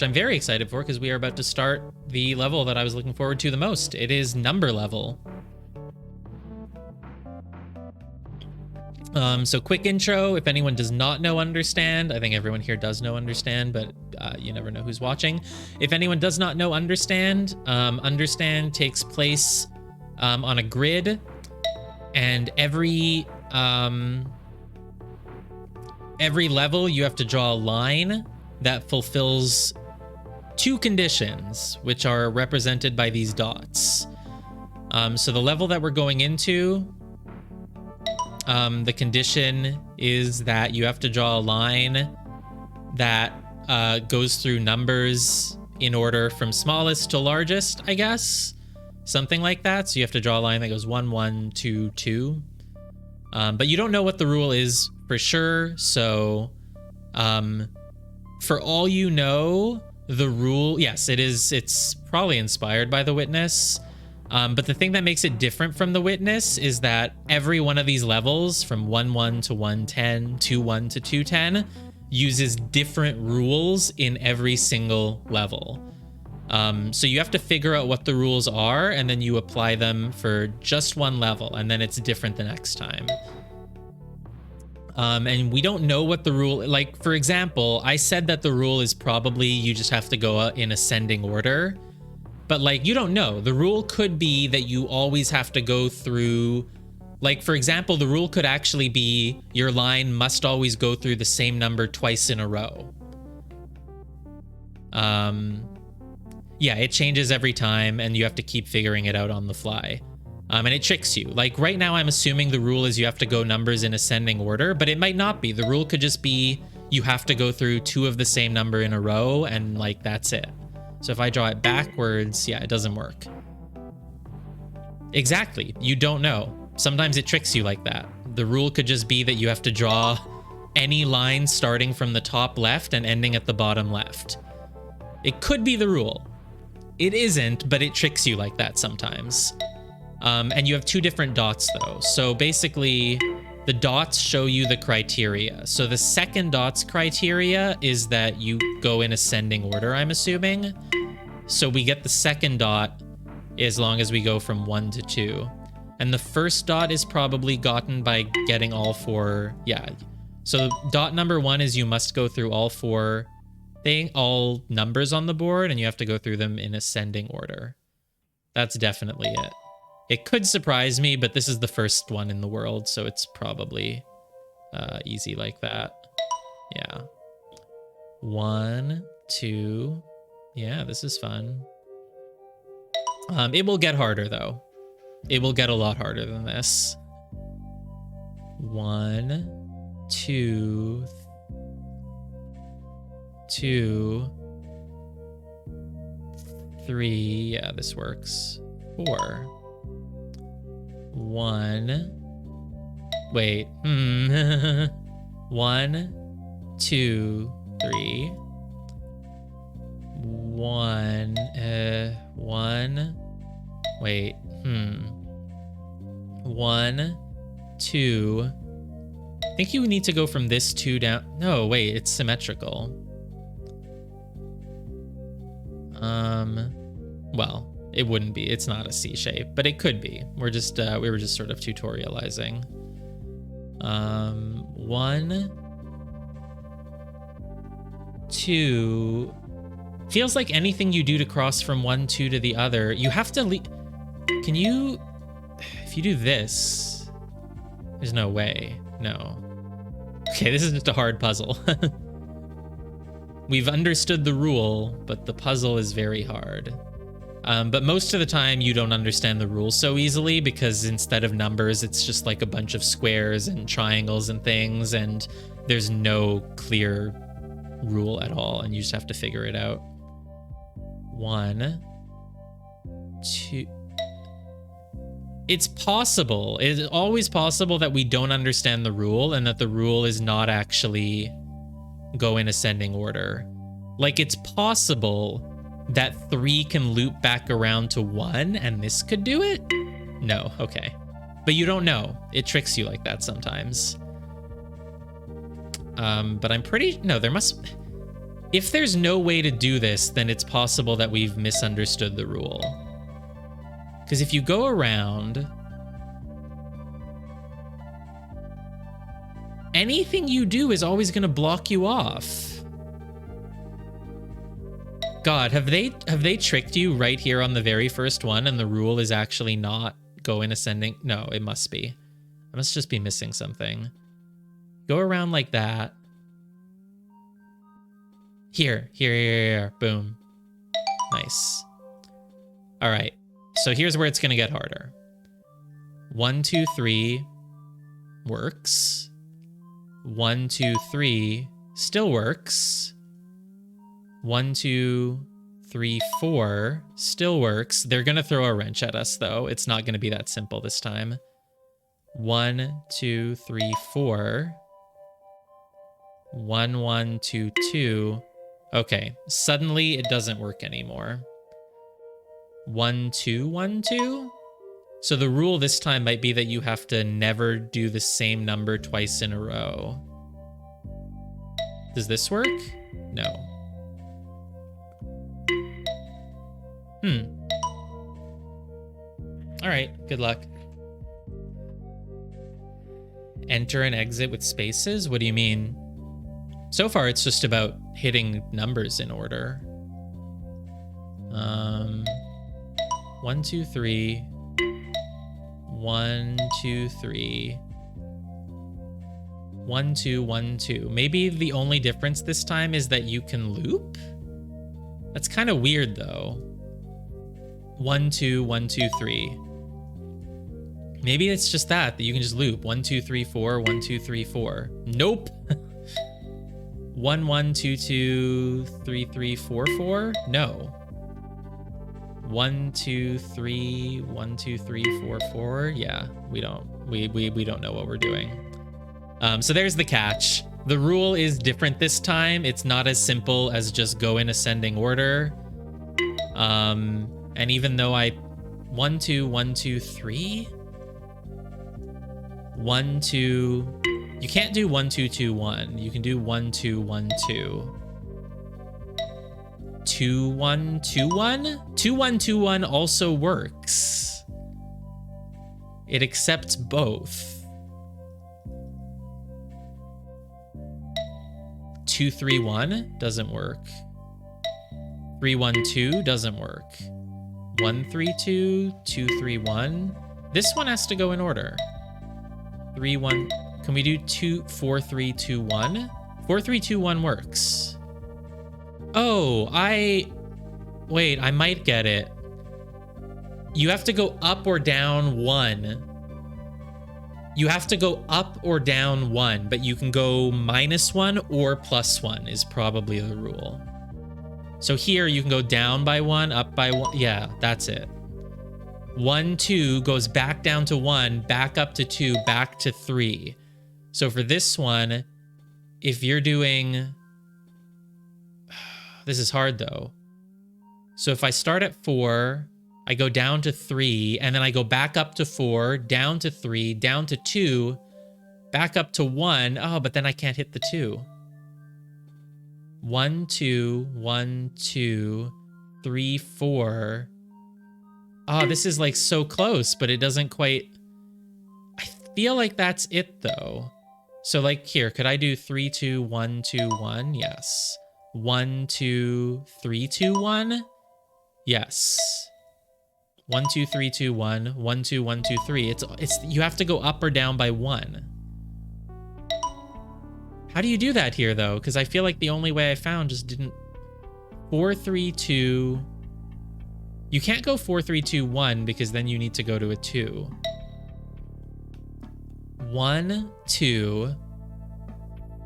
I'm very excited for because we are about to start the level that I was looking forward to the most. It is number level. So quick intro, if anyone does not know Understand, I think everyone here does know Understand, but you never know who's watching. If anyone does not know Understand, Understand takes place on a grid, and every level you have to draw a line that fulfills two conditions, which are represented by these dots. So the level that we're going into, the condition is that you have to draw a line that goes through numbers in order from smallest to largest, I guess. Something like that. So you have to draw a line that goes 1, 1, 2, 2. But you don't know what the rule is for sure. So for all you know, the rule, yes, it is. It's probably inspired by The Witness. But the thing that makes it different from The Witness is that every one of these levels, from 1-1 to 110, 2-1 to 210, uses different rules in every single level. So you have to figure out what the rules are, and then you apply them for just one level, and then it's different the next time. And we don't know what the rule, like, for example, I said that the rule is probably you just have to go in ascending order. But, like, you don't know. The rule could be that you always have to go through, like, for example, the rule could actually be your line must always go through the same number twice in a row. Yeah, it changes every time, and you have to keep figuring it out on the fly. And it tricks you. Like, right now, I'm assuming the rule is you have to go numbers in ascending order, but it might not be. The rule could just be you have to go through two of the same number in a row, and, like, that's it. So if I draw it backwards, yeah, it doesn't work. Exactly. You don't know. Sometimes it tricks you like that. The rule could just be that you have to draw any line starting from the top left and ending at the bottom left. It could be the rule. It isn't, but it tricks you like that sometimes. And you have two different dots, though. So basically, the dots show you the criteria. So the second dot's criteria is that you go in ascending order, I'm assuming. So we get the second dot as long as we go from 1 to 2. And the first dot is probably gotten by getting all four. Yeah. So dot number 1 is you must go through all all numbers on the board, and you have to go through them in ascending order. That's definitely it. It could surprise me, but this is the first one in the world, so it's probably easy like that. Yeah. 1, 2. Yeah, this is fun. It will get harder, though. It will get a lot harder than this. 1, 2, 2, 3. Yeah, this works. 4. 1. Wait. 1, 2, 3. 1. 1. Wait. 1, 2. I think you need to go from this 2 down. No, wait. It's symmetrical. Well, it wouldn't be. It's not a C shape, but it could be. We're just we were just sort of tutorializing. 1, 2. Feels like anything you do to cross from 1, 2 to the other, you have to can you, if you do this, there's no way. No. Okay, this is just a hard puzzle. We've understood the rule, but the puzzle is very hard. But most of the time, you don't understand the rules so easily because instead of numbers, it's just like a bunch of squares and triangles and things, and there's no clear rule at all, and you just have to figure it out. 1, 2. It's possible. It's always possible that we don't understand the rule and that the rule is not actually go in ascending order. Like, it's possible that 3 can loop back around to 1 and this could do it? No, okay. But you don't know. It tricks you like that sometimes. But I'm pretty... No, there must... If there's no way to do this, then it's possible that we've misunderstood the rule. Because if you go around, anything you do is always going to block you off. God, have they tricked you right here on the very first one, and the rule is actually not go in ascending? No, it must be. I must just be missing something. Go around like that. Here. Boom. Nice. All right. So here's where it's going to get harder. 1, 2, 3 works. 1, 2, 3 still works. 1, 2, 3, 4 still works. They're going to throw a wrench at us, though. It's not going to be that simple this time. 1, 2, 3, 4. 1, 1, 2, 2. Okay, suddenly it doesn't work anymore. 1, 2, 1, 2. So the rule this time might be that you have to never do the same number twice in a row. Does this work? No. All right, good luck. Enter and exit with spaces? What do you mean? So far, it's just about hitting numbers in order. 1, 2, 3. 1, 2, 3. 1, 2, 1, 2. Maybe the only difference this time is that you can loop? That's kind of weird, though. 1, 2, 1, 2, 3. Maybe it's just that you can just loop. 1, 2, 3, 4. 1, 2, 3, 4. Nope. 1, 1, 2, 2, 3, 3, 4, 4? No. 1, 2, 3, 1, 2, 3, 4, 4. Yeah, we don't know what we're doing. So there's the catch. The rule is different this time. It's not as simple as just go in ascending order. And even though 1, 2, 1, 2, 3. 1, 2. You can't do 1, 2, 2, 1. You can do 1, 2, 1, 2. 2, 1, 2, 1? 2, 1, 2, 1 also works. It accepts both. 2, 3, 1 doesn't work. 3, 1, 2 doesn't work. 1, 3, 2, 2, 3, 1. This one has to go in order. 3, 1. Can we do 2, 4, 3, 2, 1? 4, 3, 2, 1 works. Oh, wait, I might get it. You have to go up or down 1. You have to go up or down 1, but you can go -1 or +1 is probably the rule. So here you can go down by 1, up by 1. Yeah, that's it. 1, 2 goes back down to 1, back up to 2, back to 3. So for this one, if you're doing... This is hard, though. So if I start at 4, I go down to 3, and then I go back up to 4, down to 3, down to 2, back up to 1. Oh, but then I can't hit the 2. 1, 2, 1, 2, 3, 4. Oh, this is like so close, but it doesn't quite... I feel like that's it, though. So like here, could I do 3, 2, 1, 2, 1? Yes. 1, 2, 3, 2, 1? Yes. 1, 2, 3, 2, 1. 1, 2, 1, 2, 3. It's you have to go up or down by 1. How do you do that here, though? Because I feel like the only way I found just didn't... 4, 3, 2... You can't go 4, 3, 2, 1 because then you need to go to a 2. 1, 2,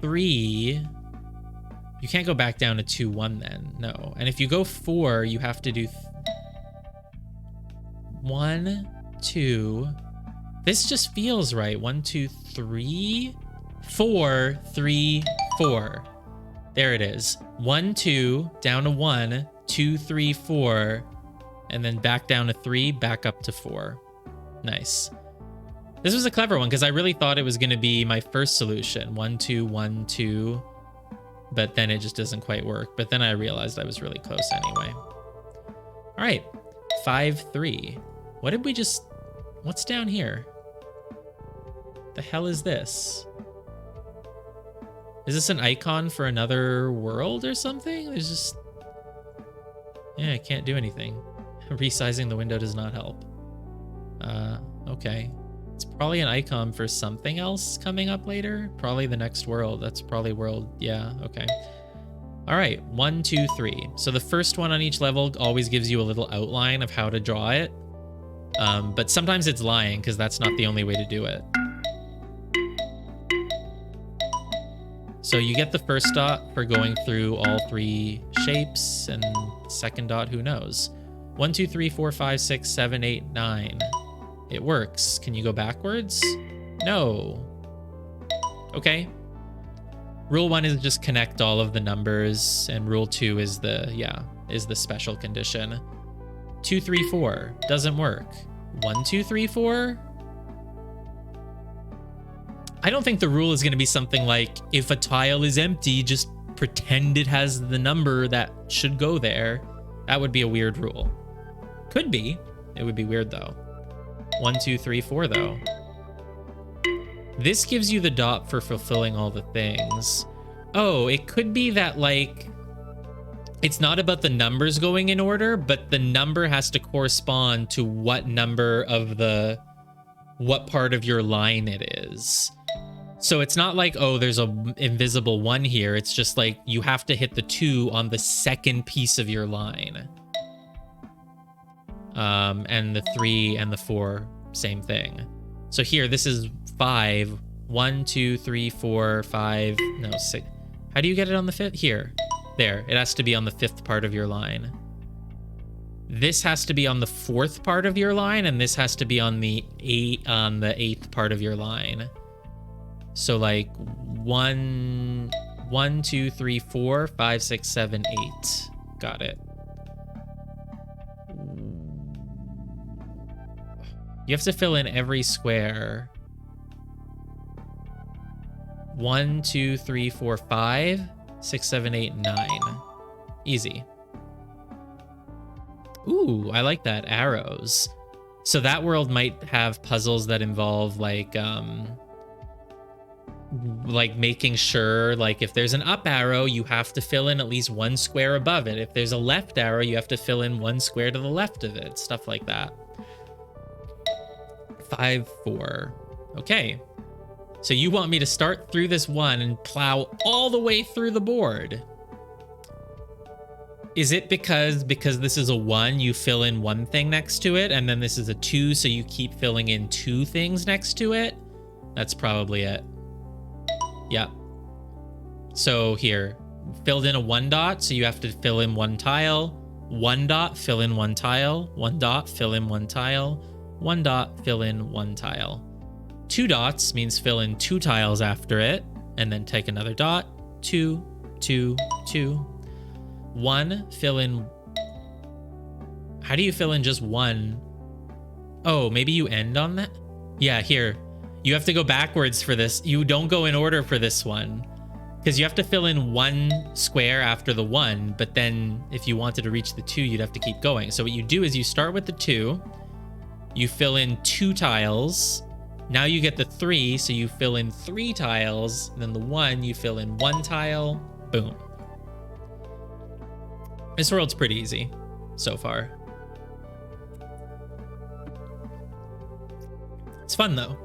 3... You can't go back down to 2, 1 then. No. And if you go 4, you have to do... 1, 2... This just feels right. 1, 2, 3... 4, 3, 4. There it is. 1, 2, down to 1, 2, 3, 4, and then back down to 3, back up to 4. Nice. This was a clever one because I really thought it was going to be my first solution. 1, 2, 1, 2, but then it just doesn't quite work. But then I realized I was really close anyway. All right, 5-3. What did we just... What's down here? The hell is this? Is this an icon for another world or something? There's just... Yeah, I can't do anything. Resizing the window does not help. Okay. It's probably an icon for something else coming up later. Probably the next world. That's probably world... Yeah, okay. All right, 1, 2, 3. So the first one on each level always gives you a little outline of how to draw it. But sometimes it's lying because that's not the only way to do it. So you get the first dot for going through all 3 shapes, and second dot, who knows? 1, 2, 3, 4, 5, 6, 7, 8, 9. It works. Can you go backwards? No. Okay. Rule 1 is just connect all of the numbers, and rule 2 is the special condition. 2, 3, 4 doesn't work. 1, 2, 3, 4. I don't think the rule is going to be something like, if a tile is empty, just pretend it has the number that should go there. That would be a weird rule. Could be. It would be weird though. 1, 2, 3, 4 though. This gives you the dot for fulfilling all the things. Oh, it could be that, like, it's not about the numbers going in order, but the number has to correspond to what number of what part of your line it is. So it's not like, oh, there's an invisible 1 here. It's just like you have to hit the 2 on the second piece of your line. And the 3 and the 4, same thing. So here, this is 5. 1, 2, 3, 4, 5, no, 6. How do you get it on the 5th? Here. There. It has to be on the 5th part of your line. This has to be on the 4th part of your line, and this has to be on the 8th part of your line. So like 1, 2, 3, 4, 5, 6, 7, 8. Got it. You have to fill in every square. 1, 2, 3, 4, 5, 6, 7, 8, 9. Easy. Ooh, I like that. Arrows. So that world might have puzzles that involve like making sure, like, if there's an up arrow, you have to fill in at least 1 square above it. If there's a left arrow, you have to fill in 1 square to the left of it. Stuff like that. 5, 4. Okay. So you want me to start through this 1 and plow all the way through the board. Is it because this is a 1, you fill in 1 thing next to it, and then this is a 2, so you keep filling in 2 things next to it? That's probably it. Yeah. So here, filled in a 1 dot, so you have to fill in 1 tile. 1 dot, fill in 1 tile. 1 dot, fill in 1 tile. 1 dot, fill in 1 tile. 2 dots means fill in 2 tiles after it, and then take another dot. 2, 2, 2. 1, fill in... How do you fill in just 1? Oh, maybe you end on that? Yeah, here. You have to go backwards for this. You don't go in order for this one. Because you have to fill in 1 square after the 1, but then if you wanted to reach the 2, you'd have to keep going. So what you do is you start with the 2, you fill in 2 tiles, now you get the 3, so you fill in 3 tiles, and then the 1, you fill in 1 tile, boom. This world's pretty easy so far. It's fun though.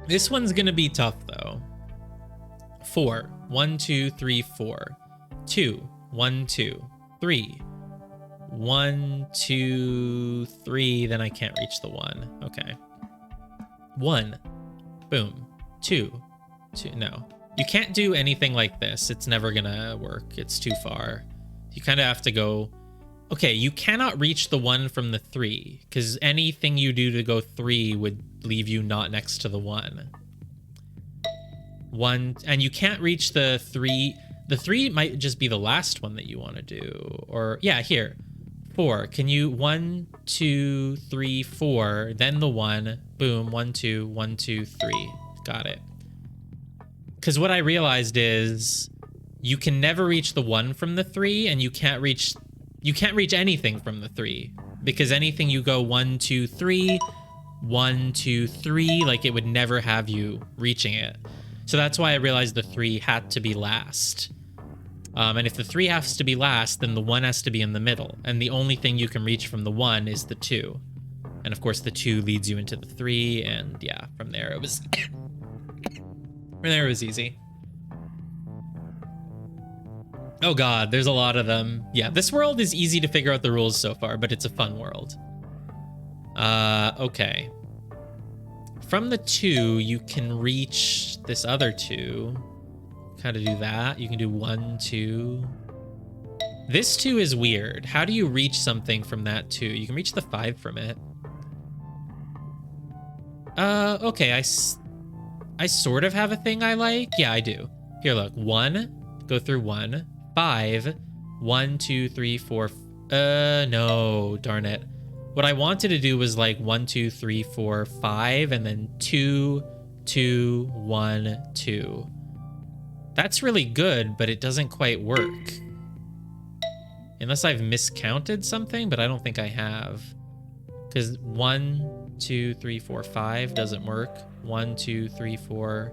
This one's gonna be tough though. 4. 1, 2, 3, 4. 2. 1, 2, 3. 1, 2, 3. Then I can't reach the 1. Okay. 1. Boom. 2. 2. No. You can't do anything like this. It's never gonna work. It's too far. You kind of have to go... Okay, you cannot reach the 1 from the 3, because anything you do to go 3 would leave you not next to the 1. 1, and you can't reach the 3. The 3 might just be the last one that you want to do. Or, yeah, here. 4. Can you 1, 2, 3, 4, then the 1, boom, 1, 2, 1, 2, 3. Got it. Because what I realized is you can never reach the 1 from the 3, and you can't reach anything from the 3, because anything you go 1, 2, 3, 1, 2, 3, like it would never have you reaching it. So that's why I realized the 3 had to be last. And if the 3 has to be last, then the 1 has to be in the middle. And the only thing you can reach from the 1 is the 2. And of course the 2 leads you into the 3, and yeah, from there it was easy. Oh god, there's a lot of them. Yeah, this world is easy to figure out the rules so far, but it's a fun world. Okay. From the 2, you can reach this other 2. How to do that? You can do 1, 2. This 2 is weird. How do you reach something from that 2? You can reach the 5 from it. Okay, I sort of have a thing I like. Yeah, I do. Here, look. 1, go through 1. 5, 1, 2, 3, 4. No, darn it. What I wanted to do was like 1, 2, 3, 4, 5, and then 2, 2, 1, 2. That's really good, but it doesn't quite work. Unless I've miscounted something, but I don't think I have. Because 1, 2, 3, 4, 5 doesn't work. 1, 2, 3, 4,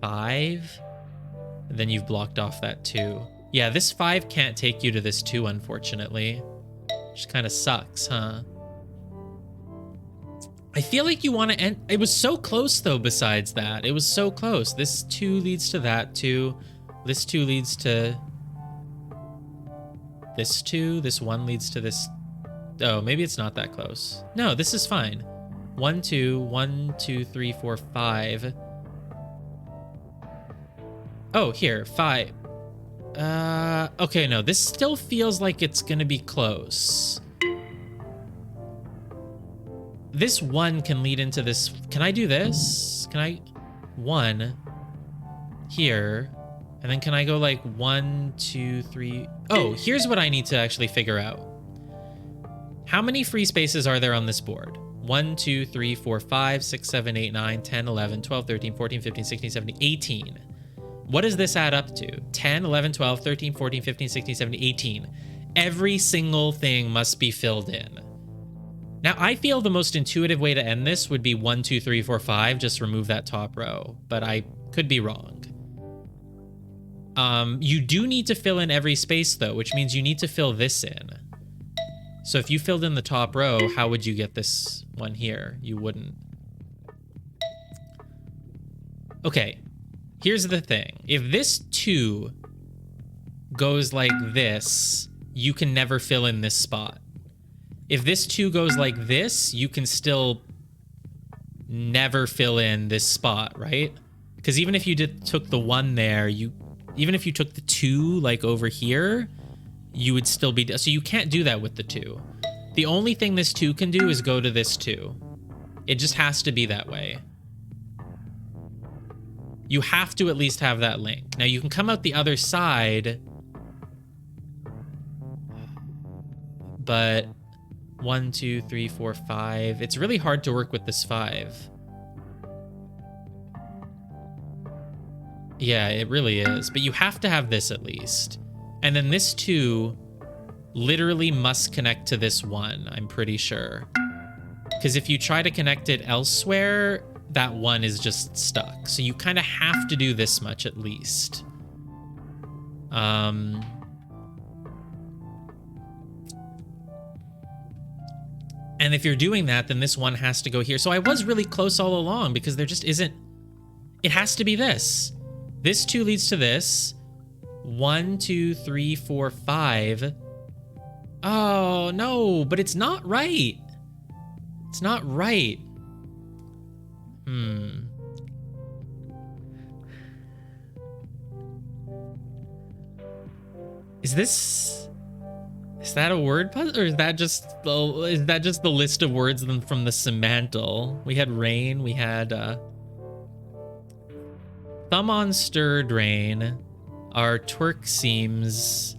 5. And then you've blocked off that 2. Yeah, this 5 can't take you to this 2, unfortunately. Which kind of sucks, huh? I feel like you want to end... It was so close, though, besides that. It was so close. This 2 leads to that 2. This 2 leads to... this 2. This 1 leads to this... Oh, maybe it's not that close. No, this is fine. 1, 2, 1, 2, 3, 4, 5. Oh, here, 5. Okay, no, this still feels like it's gonna be close. This 1 can lead into this. Can I do this? Can I? 1 here. And then can I go like 1, 2, 3? Oh, here's what I need to actually figure out. How many free spaces are there on this board? 1, 2, 3, 4, 5, 6, 7, 8, 9, 10, 11, 12, 13, 14, 15, 16, 17, 18. What does this add up to? 10, 11, 12, 13, 14, 15, 16, 17, 18. Every single thing must be filled in. Now, I feel the most intuitive way to end this would be 1, 2, 3, 4, 5. Just remove that top row, but I could be wrong. You do need to fill in every space, though, which means you need to fill this in. So if you filled in the top row, how would you get this one here? You wouldn't. Okay, here's the thing. If this 2 goes like this, you can never fill in this spot. If this 2 goes like this, you can still never fill in this spot, right? Because even if you took the 1 there, even if you took the 2 like over here, you would still be... So you can't do that with the 2. The only thing this 2 can do is go to this 2. It just has to be that way. You have to at least have that link. Now you can come out the other side, but 1, 2, 3, 4, 5. It's really hard to work with this 5. Yeah, it really is. But you have to have this at least. And then this 2 literally must connect to this 1, I'm pretty sure. Because if you try to connect it elsewhere, that 1 is just stuck. So you kind of have to do this much at least. And if you're doing that, then this 1 has to go here. So I was really close all along because there just isn't... It has to be this. This 2 leads to this. 1, 2, 3, 4, 5. Oh, no, but it's not right. It's not right. Is that a word puzzle, or is that just the list of words from the Semantle? We had rain, we had thumb on stirred rain, our twerk seems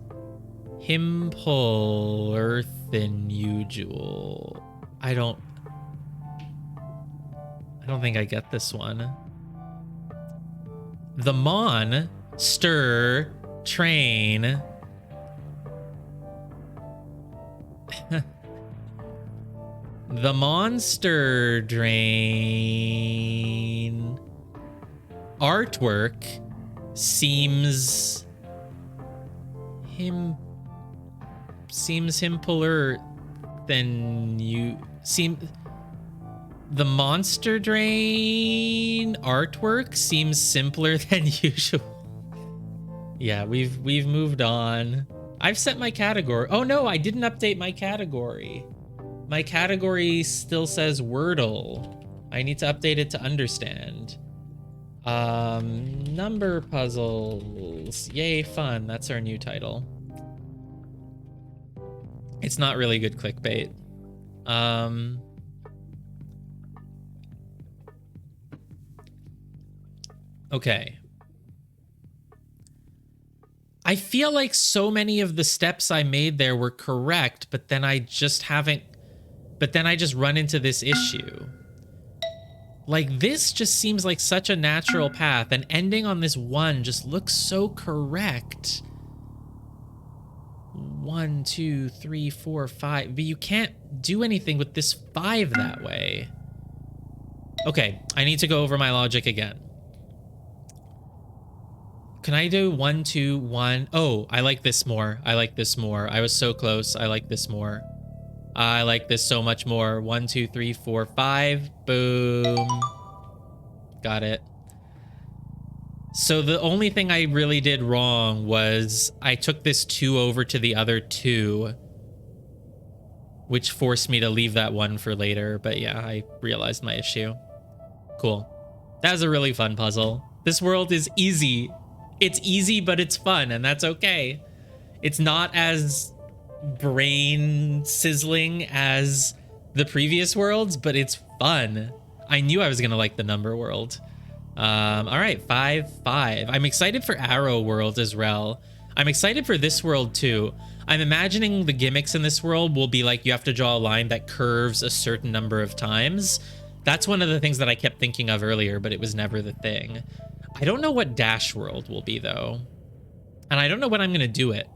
him pull earth than usual. I don't think I get this one. The monster train the monster drain artwork seems simpler than you seem. The monster drain artwork seems simpler than usual. Yeah, we've moved on. I've set my category. Oh no, I didn't update my category. My category still says Wordle. I need to update it to understand. Number puzzles. Yay, fun. That's our new title. It's not really good clickbait. Okay. I feel like so many of the steps I made there were correct, but then I just run into this issue. Like, this just seems like such a natural path, and ending on this 1 just looks so correct. 1, 2, 3, 4, 5. But you can't do anything with this 5 that way. Okay, I need to go over my logic again. Can I do 1, 2, 1? Oh, I like this more. I like this more. I was so close. I like this more. I like this so much more. 1, 2, 3, 4, 5. Boom. Got it. So the only thing I really did wrong was I took this 2 over to the other 2, which forced me to leave that 1 for later. But yeah, I realized my issue. Cool. That was a really fun puzzle. This world is easy. It's easy, but it's fun, and that's okay. It's not as brain sizzling as the previous worlds, but it's fun. I knew I was gonna like the number world. All right, 5, 5. I'm excited for Arrow World as well. I'm excited for this world too. I'm imagining the gimmicks in this world will be like you have to draw a line that curves a certain number of times. That's one of the things that I kept thinking of earlier, but it was never the thing. I don't know what Dash World will be though. And I don't know when I'm gonna do it.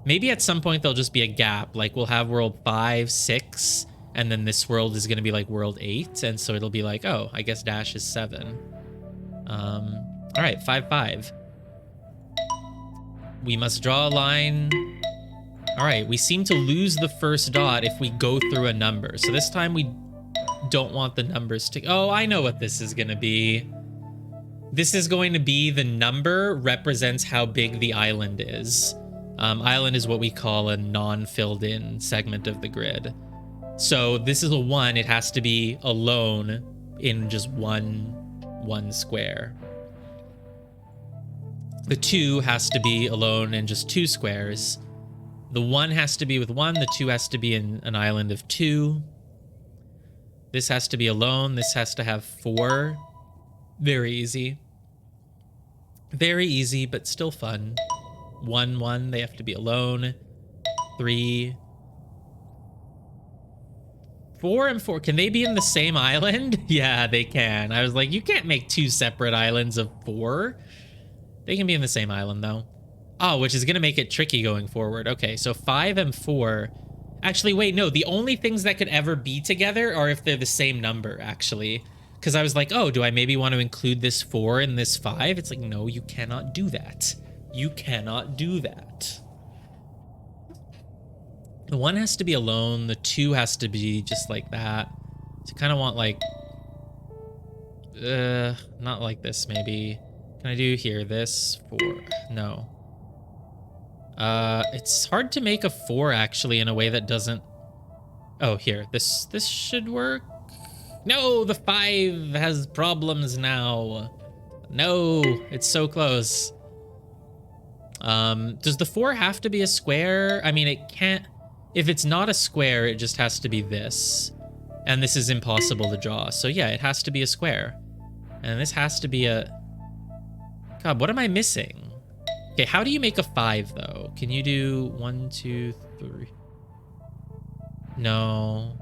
Maybe at some point there'll just be a gap. Like we'll have world 5, 6, and then this world is gonna be like world 8. And so it'll be like, oh, I guess Dash is 7. All right, 5, 5. We must draw a line. All right, we seem to lose the first dot if we go through a number. So this time we don't want the numbers to... Oh, I know what this is gonna be. This is going to be the number represents how big the island is. Island is what we call a non-filled in segment of the grid. So this is a 1. It has to be alone in just one square. The 2 has to be alone in just 2 squares. The 1 has to be with 1. The 2 has to be in an island of 2. This has to be alone. This has to have 4. Very easy. Very easy, but still fun. 1, 1, they have to be alone. 3. 4 and 4, can they be in the same island? Yeah, they can. I was like, you can't make 2 separate islands of 4. They can be in the same island, though. Oh, which is going to make it tricky going forward. Okay, so 5 and 4. Actually, wait, no. The only things that could ever be together are if they're the same number, actually. Because I was like, oh, do I maybe want to include this 4 and this 5? It's like, no, you cannot do that. You cannot do that. The 1 has to be alone. The 2 has to be just like that. So I kind of want like... not like this, maybe. Can I do here? This 4? No. It's hard to make a 4, actually, in a way that doesn't... Oh, here. This should work. No, the 5 has problems now. No, it's so close. Does the 4 have to be a square? I mean, it can't... If it's not a square, it just has to be this. And this is impossible to draw. So yeah, it has to be a square. And this has to be a... God, what am I missing? Okay, how do you make a 5, though? Can you do 1, 2, 3? No.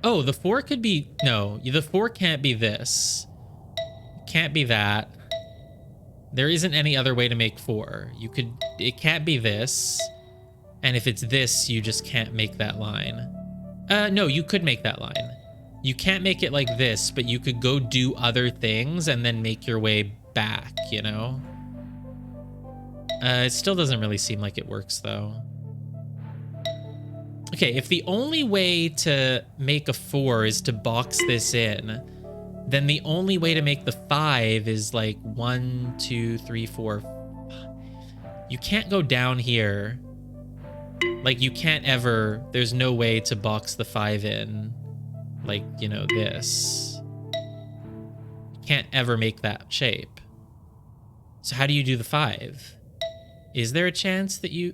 Oh, the 4 could be... No, the 4 can't be this. Can't be that. There isn't any other way to make 4. You could... It can't be this. And if it's this, you just can't make that line. No, you could make that line. You can't make it like this, but you could go do other things and then make your way back, you know? It still doesn't really seem like it works, though. Okay, if the only way to make a 4 is to box this in, then the only way to make the 5 is like 1, 2, 3, 4. You can't go down here. Like, you can't ever... There's no way to box the 5 in. Like, you know, this. You can't ever make that shape. So how do you do the 5? Is there a chance that you...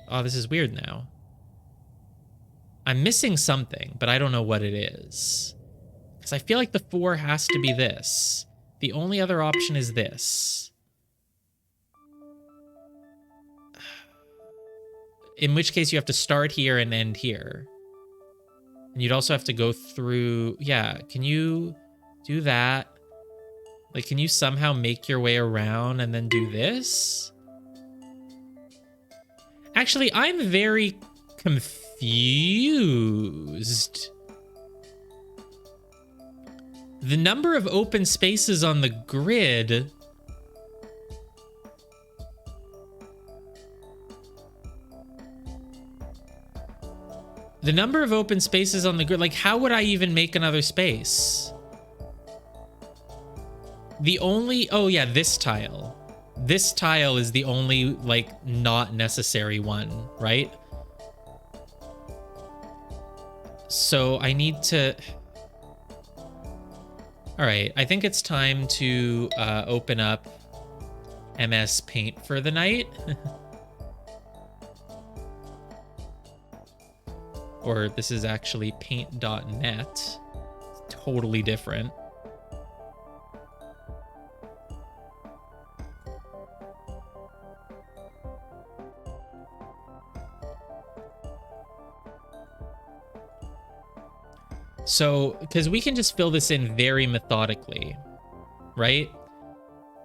Oh, this is weird now. I'm missing something, but I don't know what it is. Because I feel like the 4 has to be this. The only other option is this. In which case you have to start here and end here. And you'd also have to go through... Yeah, can you do that? Like, can you somehow make your way around and then do this? Actually, I'm very confused. The number of open spaces on the grid... The number of open spaces on the grid, like, how would I even make another space? The only, oh yeah, this tile. This tile is the only, like, not necessary one, right? So I need to... All right, I think it's time to open up MS Paint for the night. Or this is actually paint.net. Totally different. So, because we can just fill this in very methodically, right?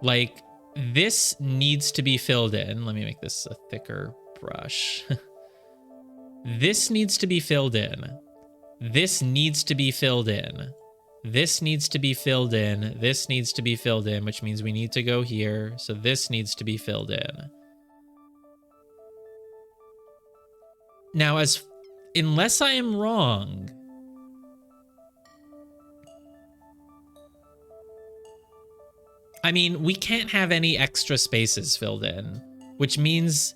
Like, this needs to be filled in. Let me make this a thicker brush. This needs to be filled in. This needs to be filled in. This needs to be filled in. This needs to be filled in, which means we need to go here. So this needs to be filled in. Now, unless I am wrong, I mean, we can't have any extra spaces filled in, which means...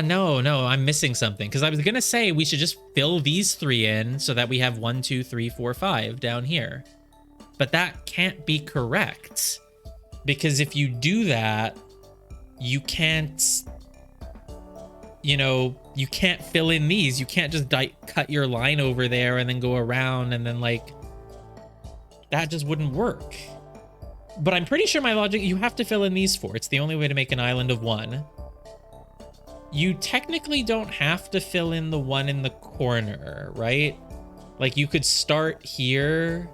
No, I'm missing something. Because I was going to say we should just fill these 3 in so that we have 1, 2, 3, 4, 5 down here. But that can't be correct. Because if you do that, you can't... You know, you can't fill in these. You can't just cut your line over there and then go around and then, like... That just wouldn't work. But I'm pretty sure my logic... You have to fill in these 4. It's the only way to make an island of 1. You technically don't have to fill in the one in the corner, right? Like, you could start here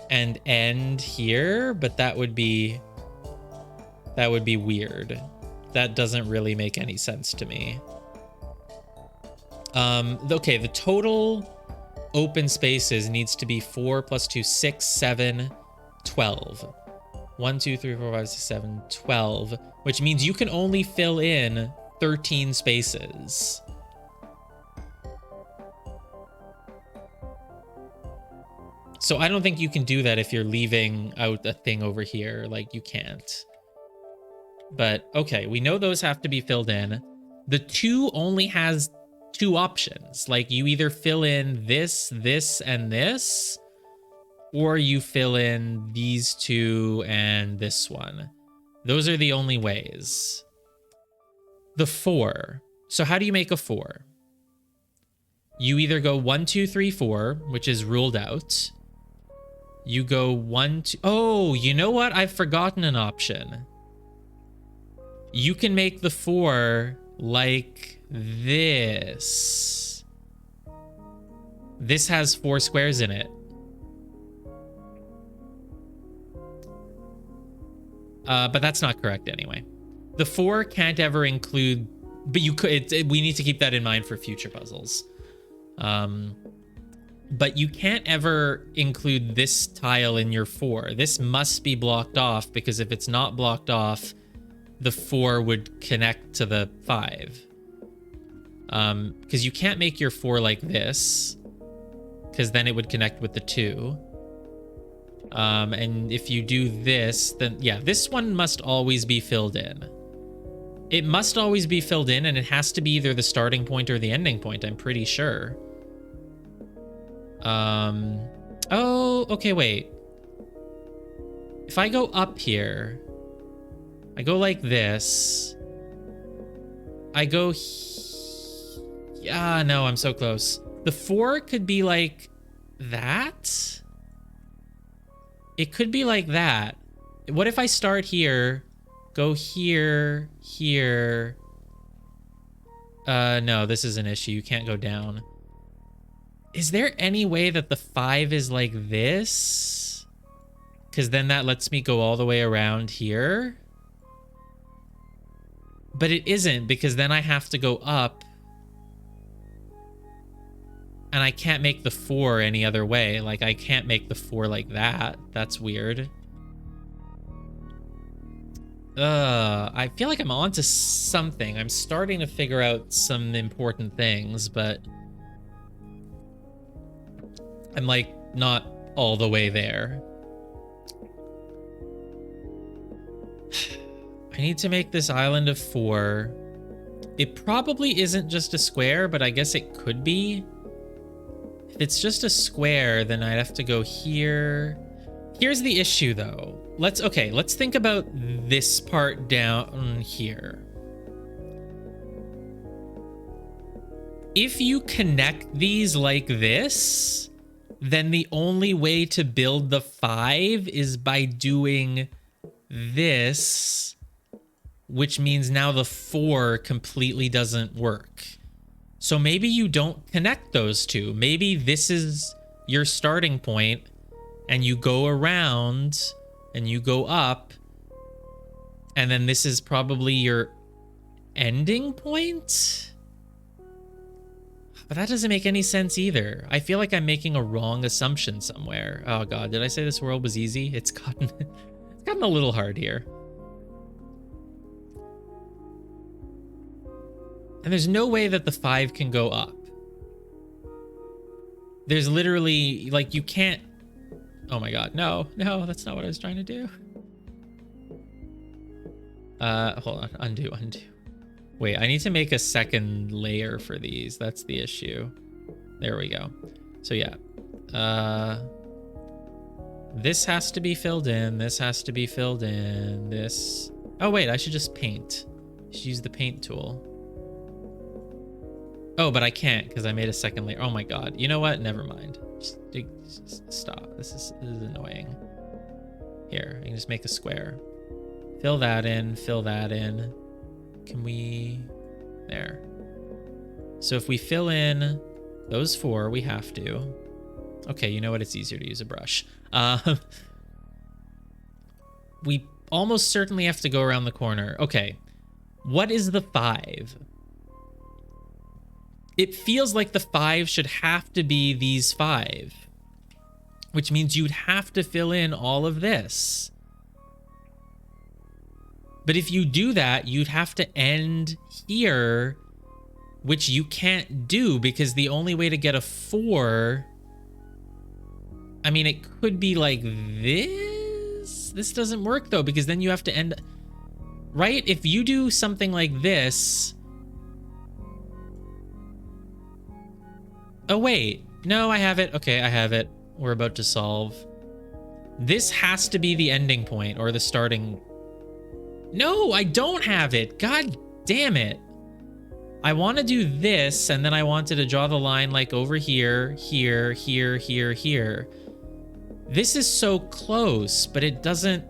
and end here, but that would be weird. That doesn't really make any sense to me. Okay, the total open spaces needs to be 4 plus 2, 6, 7, 12. 1, 2, 3, 4, 5, 6, 7, 12, which means you can only fill in 13 spaces. So I don't think you can do that if you're leaving out a thing over here. Like, you can't. But, okay, we know those have to be filled in. The 2 only has 2 options. Like, you either fill in this, this, and this, or you fill in these 2 and this one. Those are the only ways. The 4. So how do you make a 4? You either go 1, 2, 3, 4, which is ruled out. You go 1, 2... Oh, you know what? I've forgotten an option. You can make the 4 like this. This has 4 squares in it. But that's not correct anyway. The 4 can't ever include, but you could, we need to keep that in mind for future puzzles. But you can't ever include this tile in your 4. This must be blocked off, because if it's not blocked off, the 4 would connect to the 5. Because you can't make your 4 like this, because then it would connect with the 2. And if you do this, then yeah, this one must always be filled in. It must always be filled in, and it has to be either the starting point or the ending point, I'm pretty sure. Oh, okay, wait. If I go up here, I go like this. I go yeah, no, I'm so close. The 4 could be like that. It could be like that. What if I start here, go here, here? No, this is an issue. You can't go down. Is there any way that the 5 is like this? Because then that lets me go all the way around here. But it isn't, because then I have to go up. And I can't make the 4 any other way. Like, I can't make the 4 like that. That's weird. I feel like I'm onto something. I'm starting to figure out some important things, but I'm like not all the way there. I need to make this island of 4. It probably isn't just a square, but I guess it could be. If it's just a square, then I'd have to go here. Here's the issue though. Let's think about this part down here. If you connect these like this, then the only way to build the 5 is by doing this, which means now the 4 completely doesn't work. So maybe you don't connect those two. Maybe this is your starting point and you go around and you go up, and then this is probably your ending point? But that doesn't make any sense either. I feel like I'm making a wrong assumption somewhere. Oh god, did I say this world was easy? It's gotten a little hard here. And there's no way that the 5 can go up. There's literally, like, you can't... Oh my god, no, that's not what I was trying to do. Hold on, undo. Wait, I need to make a second layer for these. That's the issue. There we go. So yeah. This has to be filled in. This has to be filled in. This... Oh wait, I should just paint. I should use the paint tool. Oh, but I can't because I made a second layer. Oh my god. You know what? Never mind. Just stop. This is annoying. Here, I can just make a square. Fill that in. Fill that in. Can we... There. So if we fill in those 4, we have to. Okay, you know what? It's easier to use a brush. We almost certainly have to go around the corner. Okay. What is the 5? It feels like the 5 should have to be these 5, which means you'd have to fill in all of this. But if you do that, you'd have to end here, which you can't do because the only way to get a 4... I mean, it could be like this. This doesn't work though, because then you have to end... Right? If you do something like this... Oh, wait. No, I have it. Okay, I have it. We're about to solve. This has to be the ending point or the starting... No, I don't have it. God damn it. I want to do this, and then I wanted to draw the line like over here, here, here, here, here. This is so close, but it doesn't...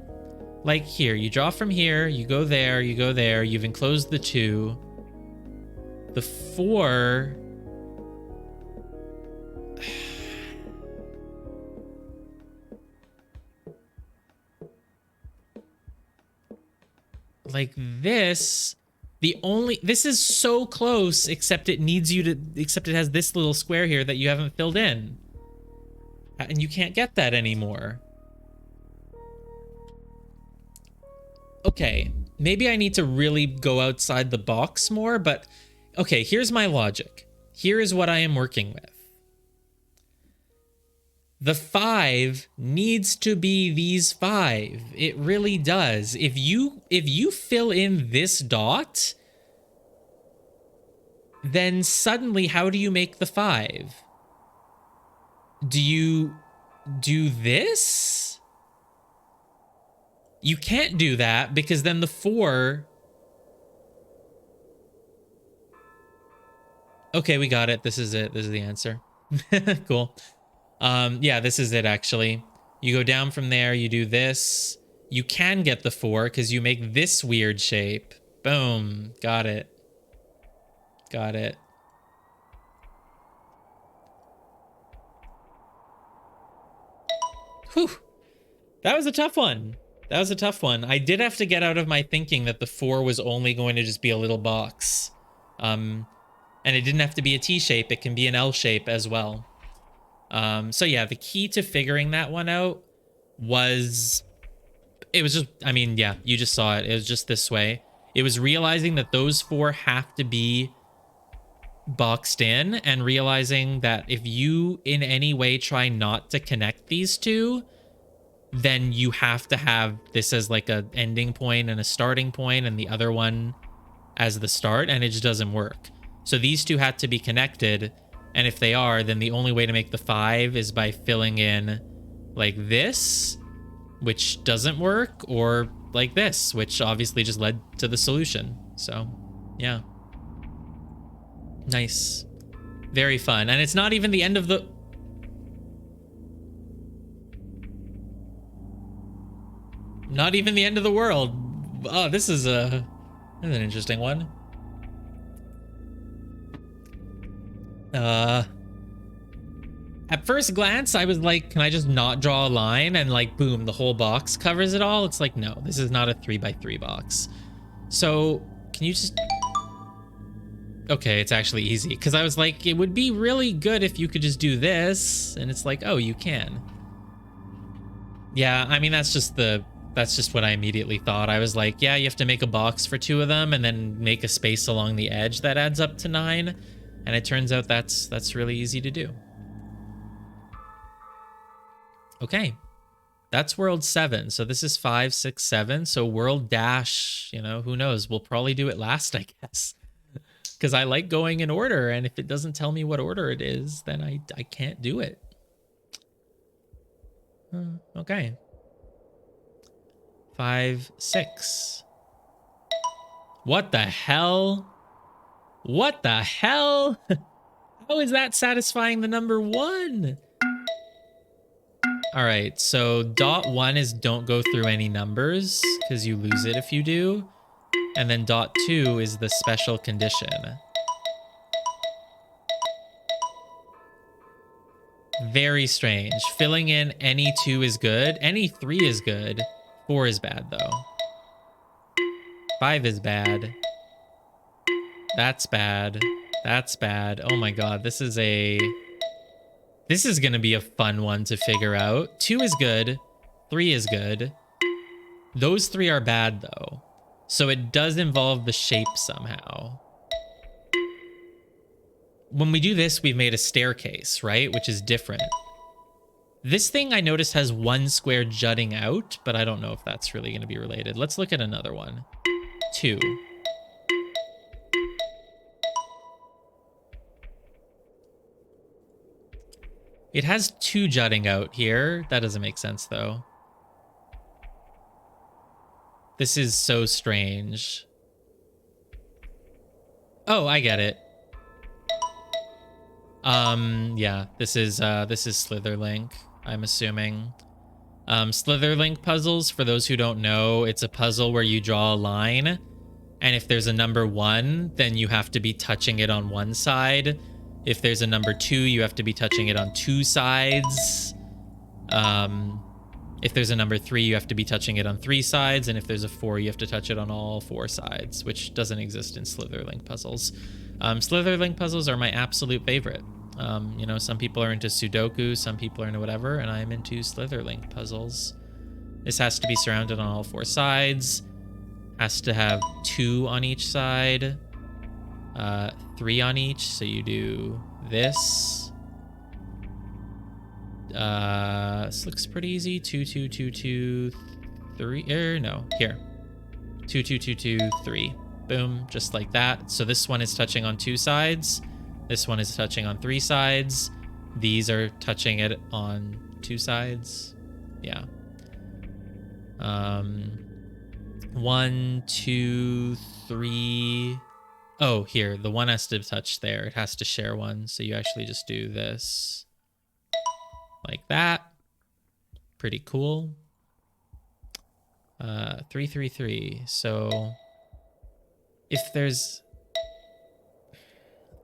Like here, you draw from here, you go there, you go there, you've enclosed the 2. The 4... like this, this is so close, except it has this little square here that you haven't filled in. And you can't get that anymore. Okay, maybe I need to really go outside the box more, but okay, here's my logic. Here is what I am working with. The 5 needs to be these 5. It really does. If you fill in this dot, then suddenly how do you make the 5? Do you do this? You can't do that because then the 4... Okay, we got it. This is it. This is the answer. Cool. Yeah, this is it actually. You go down from there, you do this. You can get the 4 because you make this weird shape. Boom. Got it. Got it. Whew. That was a tough one. That was a tough one. I did have to get out of my thinking that the 4 was only going to just be a little box. And it didn't have to be a T shape. It can be an L shape as well. So yeah, the key to figuring that one out was, it was just, I mean, yeah, you just saw it. It was just this way. It was realizing that those 4 have to be boxed in and realizing that if you in any way try not to connect these 2, then you have to have this as like a ending point and a starting point and the other one as the start, and it just doesn't work. So these 2 had to be connected, and if they are, then the only way to make the 5 is by filling in like this, which doesn't work, or like this, which obviously just led to the solution. So yeah, nice, very fun. And it's not even the end of the world. Oh, this is an interesting one. At first glance, I was like, can I just not draw a line and like, boom, the whole box covers it all? It's like, no, this is not a 3x3 box. So can you just... Okay, it's actually easy. Because I was like, it would be really good if you could just do this. And it's like, oh, you can. Yeah, I mean, that's just what I immediately thought. I was like, yeah, you have to make a box for 2 of them and then make a space along the edge that adds up to 9. And it turns out that's really easy to do. Okay, that's world 7. So this is 5, 6, 7. So world dash, you know, who knows? We'll probably do it last, I guess. Because I like going in order. And if it doesn't tell me what order it is, then I can't do it. Okay. 5, 6. What the hell? What the hell? How is that satisfying the number 1? All right, so dot 1 is don't go through any numbers because you lose it if you do. And then dot 2 is the special condition. Very strange. Filling in any 2 is good. Any 3 is good. 4 is bad, though. 5 is bad. That's bad. That's bad. Oh my god, this is gonna be a fun one to figure out. 2 is good. 3 is good. Those 3 are bad, though. So it does involve the shape somehow. When we do this, we've made a staircase, right? Which is different. This thing I noticed has 1 square jutting out, but I don't know if that's really going to be related. Let's look at another one. 2. It has 2 jutting out here. That doesn't make sense, though. This is so strange. Oh, I get it. Yeah, this is Slitherlink, I'm assuming. Slitherlink puzzles, for those who don't know, it's a puzzle where you draw a line, and if there's a number 1, then you have to be touching it on one side. If there's a number 2, you have to be touching it on 2 sides. If there's a number 3, you have to be touching it on 3 sides, and if there's a 4, you have to touch it on all 4 sides, which doesn't exist in Slitherlink puzzles. Slitherlink puzzles are my absolute favorite. You know, some people are into Sudoku, some people are into whatever, and I'm into Slitherlink puzzles. This has to be surrounded on all 4 sides. Has to have 2 on each side. 3 on each, so you do this. This looks pretty easy. 2, 2, 2, 2, 3. No, here. 2, 2, 2, 2, 3. Boom, just like that. So this one is touching on 2 sides. This one is touching on 3 sides. These are touching it on 2 sides. Yeah. 1, 2, 3. Oh, here. The one has to touch there. It has to share one. So you actually just do this. Like that. Pretty cool. 3, 3, 3. So if there's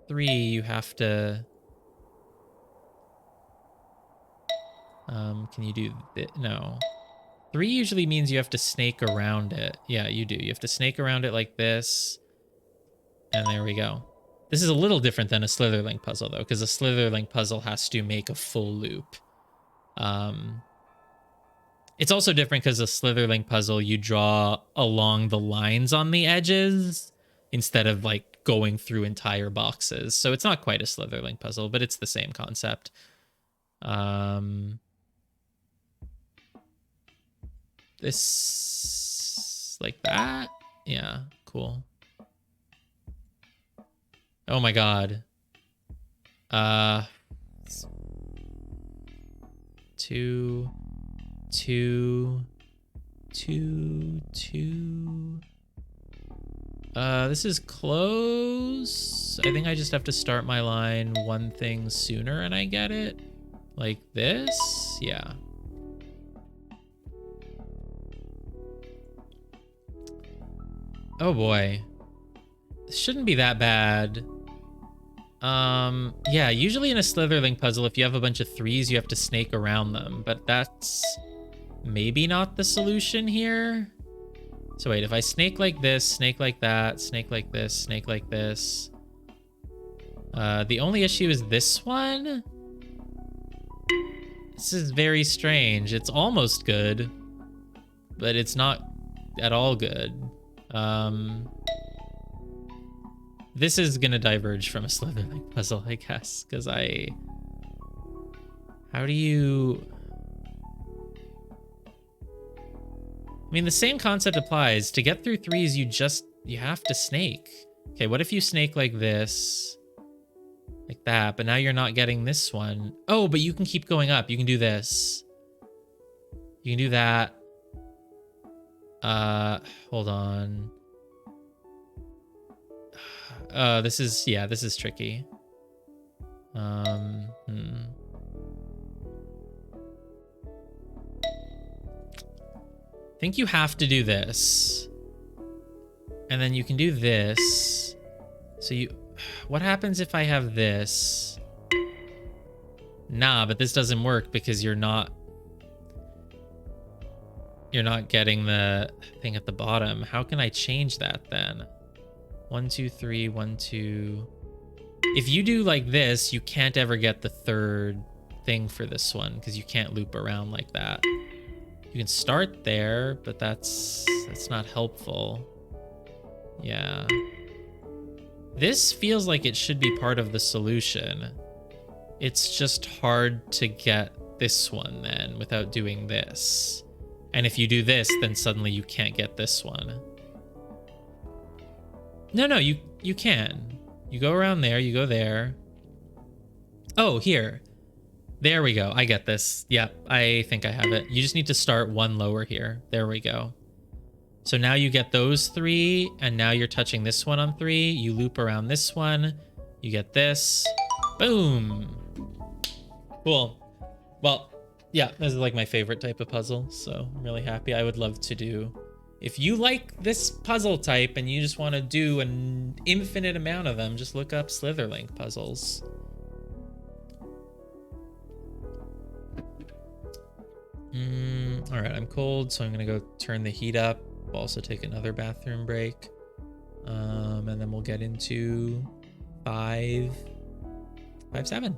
3, you have to... can you do that? No. 3 usually means you have to snake around it. Yeah, you do. You have to snake around it like this. And there we go. This is a little different than a Slitherlink puzzle, though, because a Slitherlink puzzle has to make a full loop. It's also different because a Slitherlink puzzle, you draw along the lines on the edges instead of, like, going through entire boxes. So it's not quite a Slitherlink puzzle, but it's the same concept. This... like that? Yeah, cool. Oh my god. 2, 2, 2, 2. This is close. I think I just have to start my line one thing sooner and I get it. Like this? Yeah. Oh boy. This shouldn't be that bad. Yeah, usually in a Slitherlink puzzle, if you have a bunch of 3s, you have to snake around them, but that's maybe not the solution here. So wait, if I snake like this, snake like that, snake like this, snake like this. The only issue is this one. This is very strange. It's almost good, but it's not at all good. This is gonna diverge from a Slitherlink puzzle, I guess, because how do you... I mean, the same concept applies. To get through 3s, you have to snake. Okay, what if you snake like this? Like that, but now you're not getting this one. Oh, but you can keep going up. You can do this. You can do that. Hold on. This is tricky. I think you have to do this. And then you can do this. So what happens if I have this? Nah, but this doesn't work because you're not getting the thing at the bottom. How can I change that then? 1, 2, 3, 1, 2. If you do like this, you can't ever get the third thing for this one because you can't loop around like that. You can start there, but that's not helpful. Yeah. This feels like it should be part of the solution. It's just hard to get this one then without doing this. And if you do this, then suddenly you can't get this one. No, you can. You go around there, you go there. Oh, here. There we go. I get this. Yep, I think I have it. You just need to start one lower here. There we go. So now you get those 3, and now you're touching this one on 3. You loop around this one. You get this. Boom. Cool. Well, Yeah, this is like my favorite type of puzzle, so I'm really happy. I would love to do... If you like this puzzle type and you just want to do an infinite amount of them, just look up Slitherlink puzzles. All right, I'm cold, so I'm gonna go turn the heat up. We'll also take another bathroom break. And then we'll get into 5-7.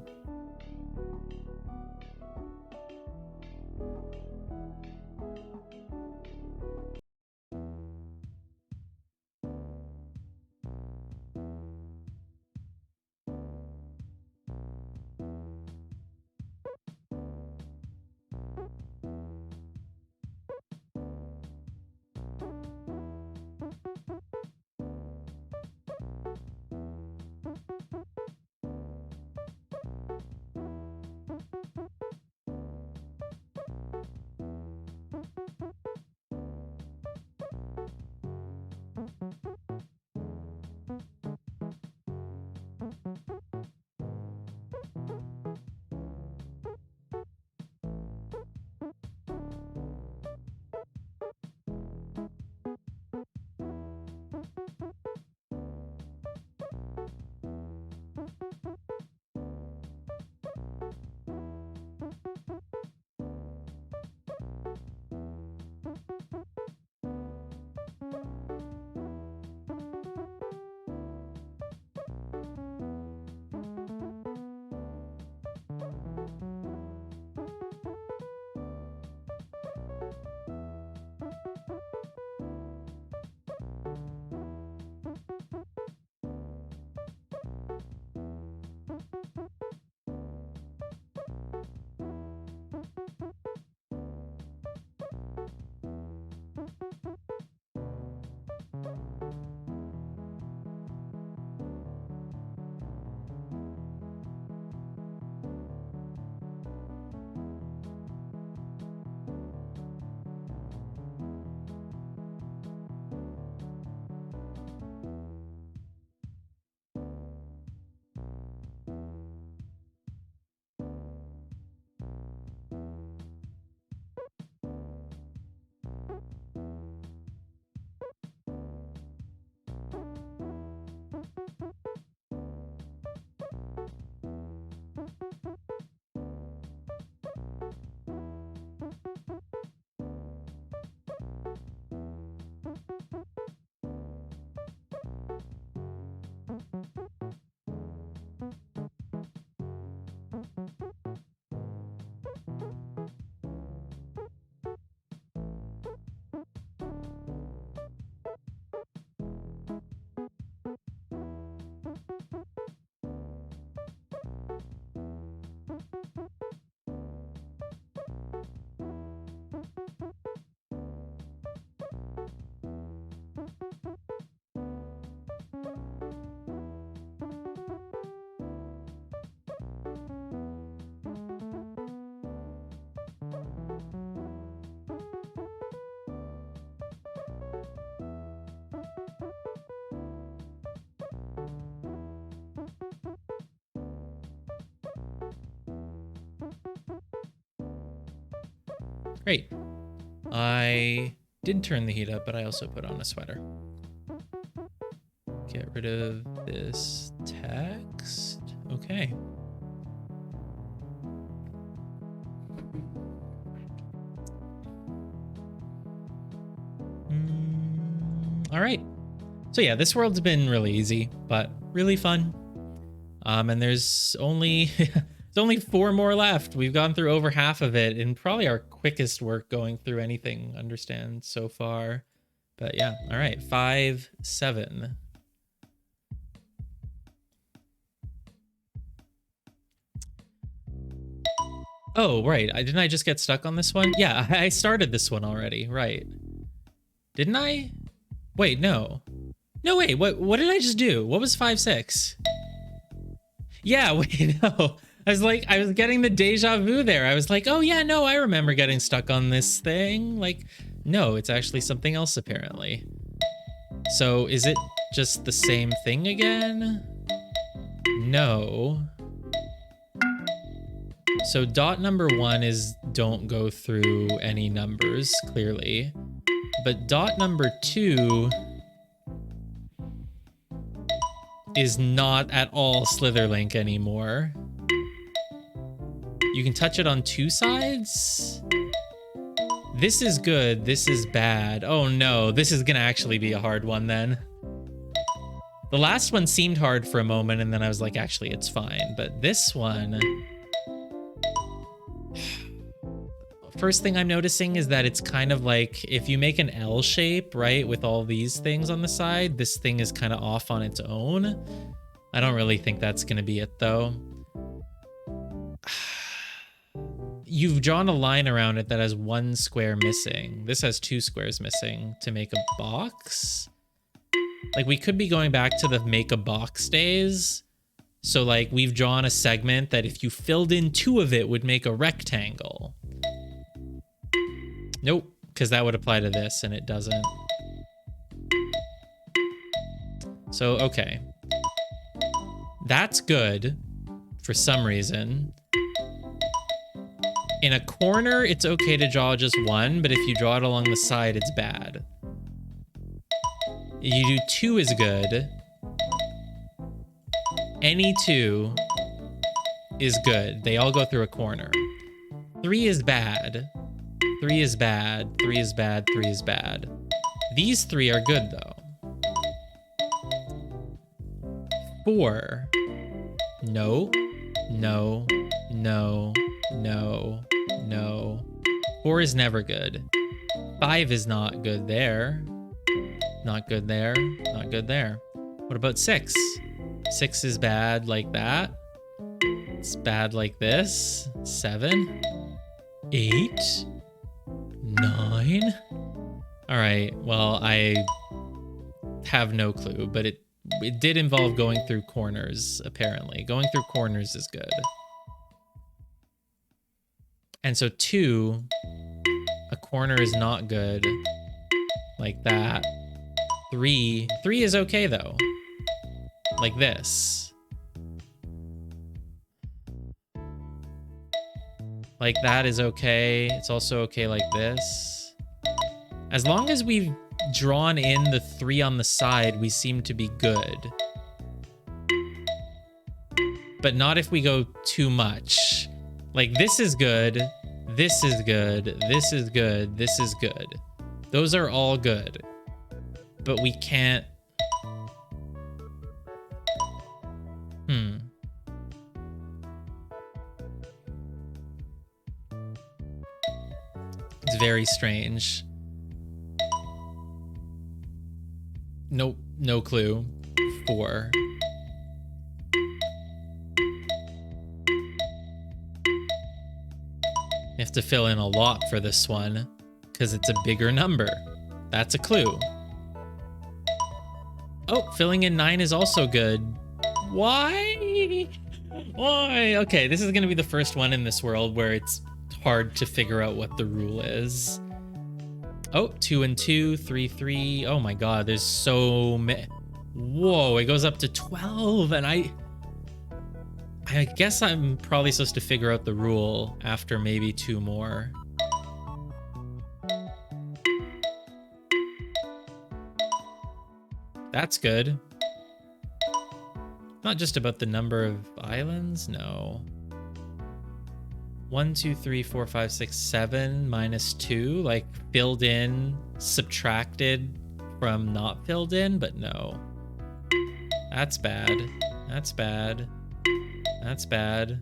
Great. I did turn the heat up, but I also put on a sweater. Get rid of this text. Okay. All right. So yeah, this world's been really easy, but really fun. And there's only there's only 4 more left. We've gone through over half of it, and probably our quickest work going through anything Understand so far. But yeah, all right, 5-7. Oh, right. Didn't I just get stuck on this one? Yeah, I started this one already. Right. Didn't I? Wait, no. No, wait. What did I just do? What was 5-6? Yeah, wait, no. I was getting the deja vu there. I was like, oh yeah, no, I remember getting stuck on this thing. Like, no, it's actually something else apparently. So is it just the same thing again? No. So dot number 1 is don't go through any numbers, clearly. But dot number 2 is not at all Slitherlink anymore. You can touch it on 2 sides? This is good, this is bad. Oh no, this is gonna actually be a hard one then. The last one seemed hard for a moment and then I was like, actually, it's fine. But this one... First thing I'm noticing is that it's kind of like, if you make an L shape, right, with all these things on the side, this thing is kind of off on its own. I don't really think that's gonna be it though. You've drawn a line around it that has 1 square missing. This has 2 squares missing to make a box. Like, we could be going back to the make a box days. So, like, we've drawn a segment that if you filled in 2 of it would make a rectangle. Nope, because that would apply to this, and it doesn't. So, okay. That's good, for some reason. In a corner, it's okay to draw just 1, but if you draw it along the side, it's bad. You do 2 is good. Any 2 is good. They all go through a corner. 3 is bad. 3 is bad. 3 is bad. 3 is bad. These 3 are good, though. 4. No. No. No. No. No. 4 is never good. 5 is not good there. Not good there. Not good there. What about 6? 6 is bad like that. It's bad like this. 7. 8. 9. All right. Well, I have no clue, but it did involve going through corners, apparently. Going through corners is good. And so 2, a corner is not good like that. 3 is okay though. Like this. Like that is okay. It's also okay like this. As long as we've drawn in the 3 on the side, we seem to be good. But not if we go too much. Like this is good. This is good. This is good. This is good. Those are all good. But we can't... It's very strange. Nope, no clue. 4. You have to fill in a lot for this one, because it's a bigger number. That's a clue. Oh, filling in 9 is also good. Why? Why? Okay, this is going to be the first one in this world where it's hard to figure out what the rule is. Oh, 2 and 2, 3, 3. Oh my god, there's so many. Whoa, it goes up to 12, and I guess I'm probably supposed to figure out the rule after maybe 2 more. That's good. Not just about the number of islands, no. 1, 2, 3, 4, 5, 6, 7 minus 2, like filled in, subtracted from not filled in, but no. That's bad. That's bad. That's bad.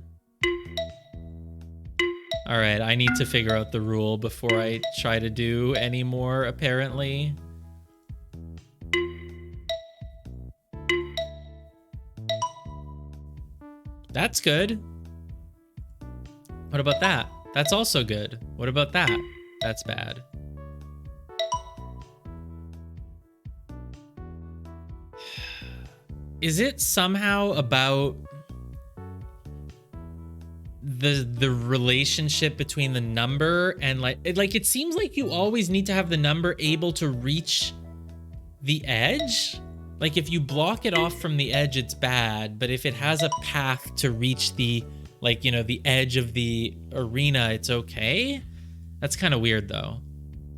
All right, I need to figure out the rule before I try to do any more, apparently. That's good. What about that? That's also good. What about that? That's bad. Is it somehow about the relationship between the number and like it seems like you always need to have the number able to reach the edge? Like if you block it off from the edge, it's bad, but if it has a path to reach the like, you know, the edge of the arena, it's okay. That's kind of weird, though.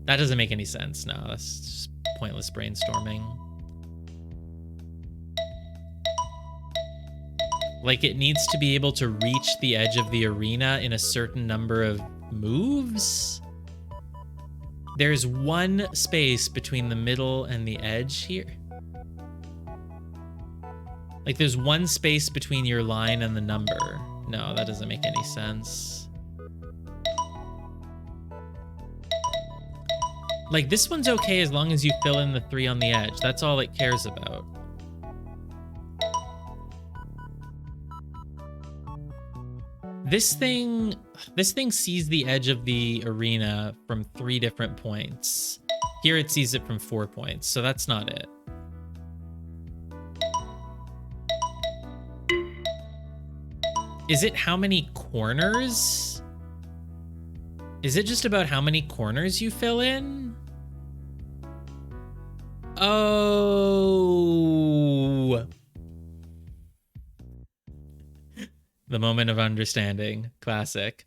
That doesn't make any sense. No, that's just pointless brainstorming. Like, it needs to be able to reach the edge of the arena in a certain number of moves. There's one space between the middle and the edge here. Like, there's one space between your line and the number. No, that doesn't make any sense. Like, this one's okay as long as you fill in the 3 on the edge. That's all it cares about. This thing sees the edge of the arena from 3 different points. Here it sees it from 4 points, so that's not it. Is it how many corners? Is it just about how many corners you fill in? Oh. The moment of understanding. Classic.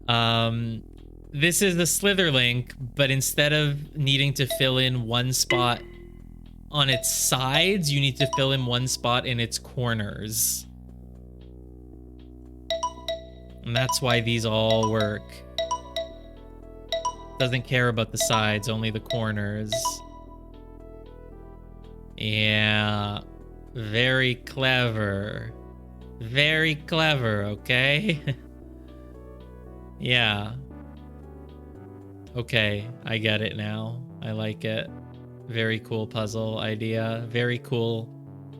This is the Slitherlink, but instead of needing to fill in one spot on its sides, you need to fill in one spot in its corners. And that's why these all work. Doesn't care about the sides, only the corners. Yeah. Very clever. Very clever, okay? Yeah. Okay, I get it now. I like it. Very cool puzzle idea. Very cool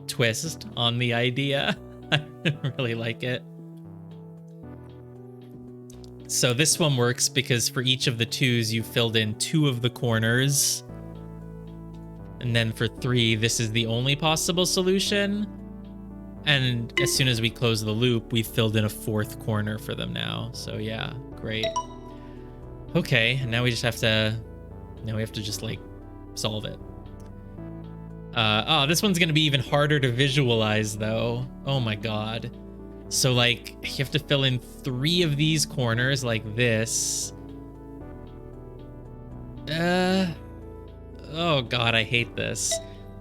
twist on the idea. I really like it. So this one works because for each of the 2s, you filled in 2 of the corners. And then for 3, this is the only possible solution. And as soon as we close the loop, we filled in a 4th corner for them now. So yeah, great. Okay, and now we just have to, just like solve it. Oh, this one's gonna be even harder to visualize though. Oh my God. So like, you have to fill in 3 of these corners like this. Oh God, I hate this.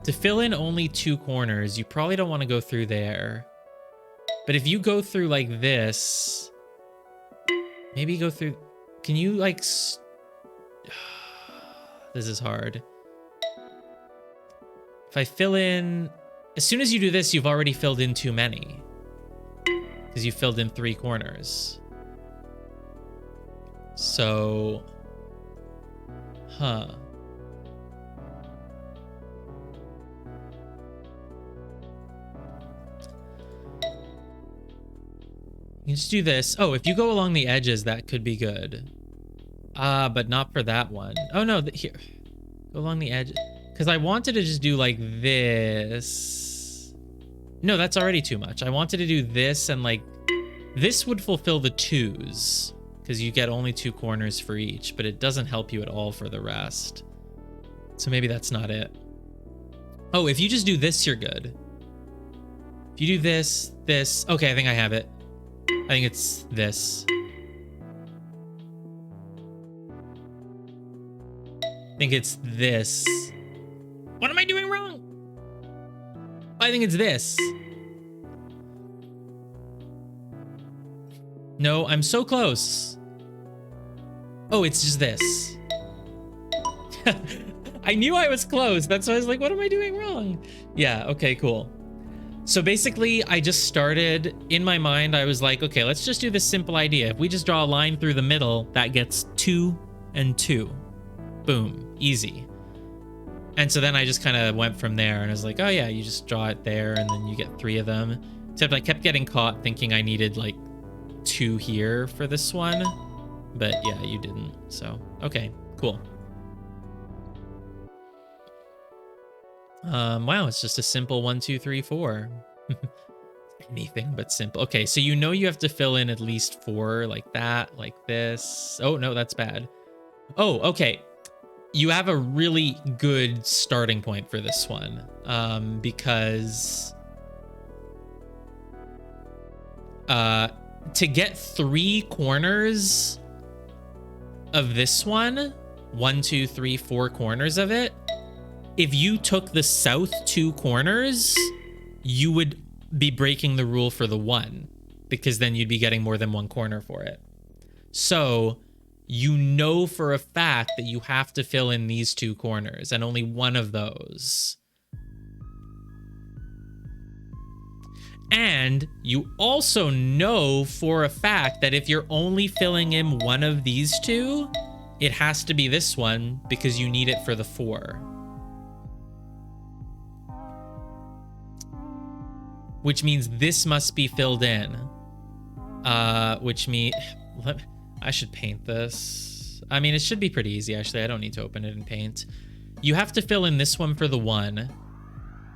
To fill in only 2 corners, you probably don't want to go through there. But if you go through like this, maybe go through, can you like, this is hard. If I fill in, as soon as you do this, you've already filled in too many. Because you filled in 3 corners. So, huh. You can just do this. Oh, if you go along the edges, that could be good. But not for that one. Oh no, here. Go along the edge. Because I wanted to just do like this. No, that's already too much. I wanted to do this and like, this would fulfill the 2s. Because you get only 2 corners for each, but it doesn't help you at all for the rest. So maybe that's not it. Oh, if you just do this, you're good. If you do this, this. Okay, I think I have it. I think it's this. I think it's this. What am I doing wrong? I think it's this. No, I'm so close. Oh, it's just this. I knew I was close. That's why I was like, what am I doing wrong? Yeah, okay, cool. So basically, I just started, in my mind, I was like, okay, let's just do this simple idea. If we just draw a line through the middle, that gets 2 and 2. Boom, easy. And so then I just kind of went from there and I was like, oh yeah, you just draw it there and then you get 3 of them. Except I kept getting caught thinking I needed like 2 here for this one. But yeah, you didn't. So, okay, cool. Wow, it's just a simple 1, 2, 3, 4. Anything but simple. Okay, so you know you have to fill in at least 4 like that, like this. Oh, no, that's bad. Oh, okay. You have a really good starting point for this one, because to get 3 corners of this one, 1, 2, 3, 4 corners of it, if you took the south 2 corners, you would be breaking the rule for the 1, because then you'd be getting more than 1 corner for it. So you know for a fact that you have to fill in these 2 corners and only one of those. And you also know for a fact that if you're only filling in one of these 2, it has to be this one because you need it for the 4. Which means this must be filled in. Which means... I should paint this. I mean, it should be pretty easy, actually. I don't need to open it in paint. You have to fill in this one for the 1,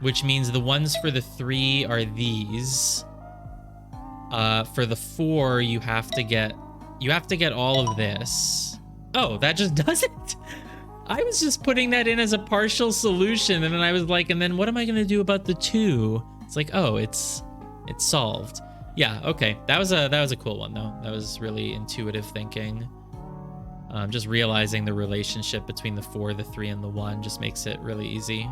which means the ones for the 3 are these. For the 4, you have to get all of this. Oh, that just does it. I was just putting that in as a partial solution, and then I was like, and then what am I gonna do about the 2? It's like, oh, it's solved. Yeah, okay. That was a cool one though. That was really intuitive thinking. Just realizing the relationship between the 4, the 3, and the 1 just makes it really easy.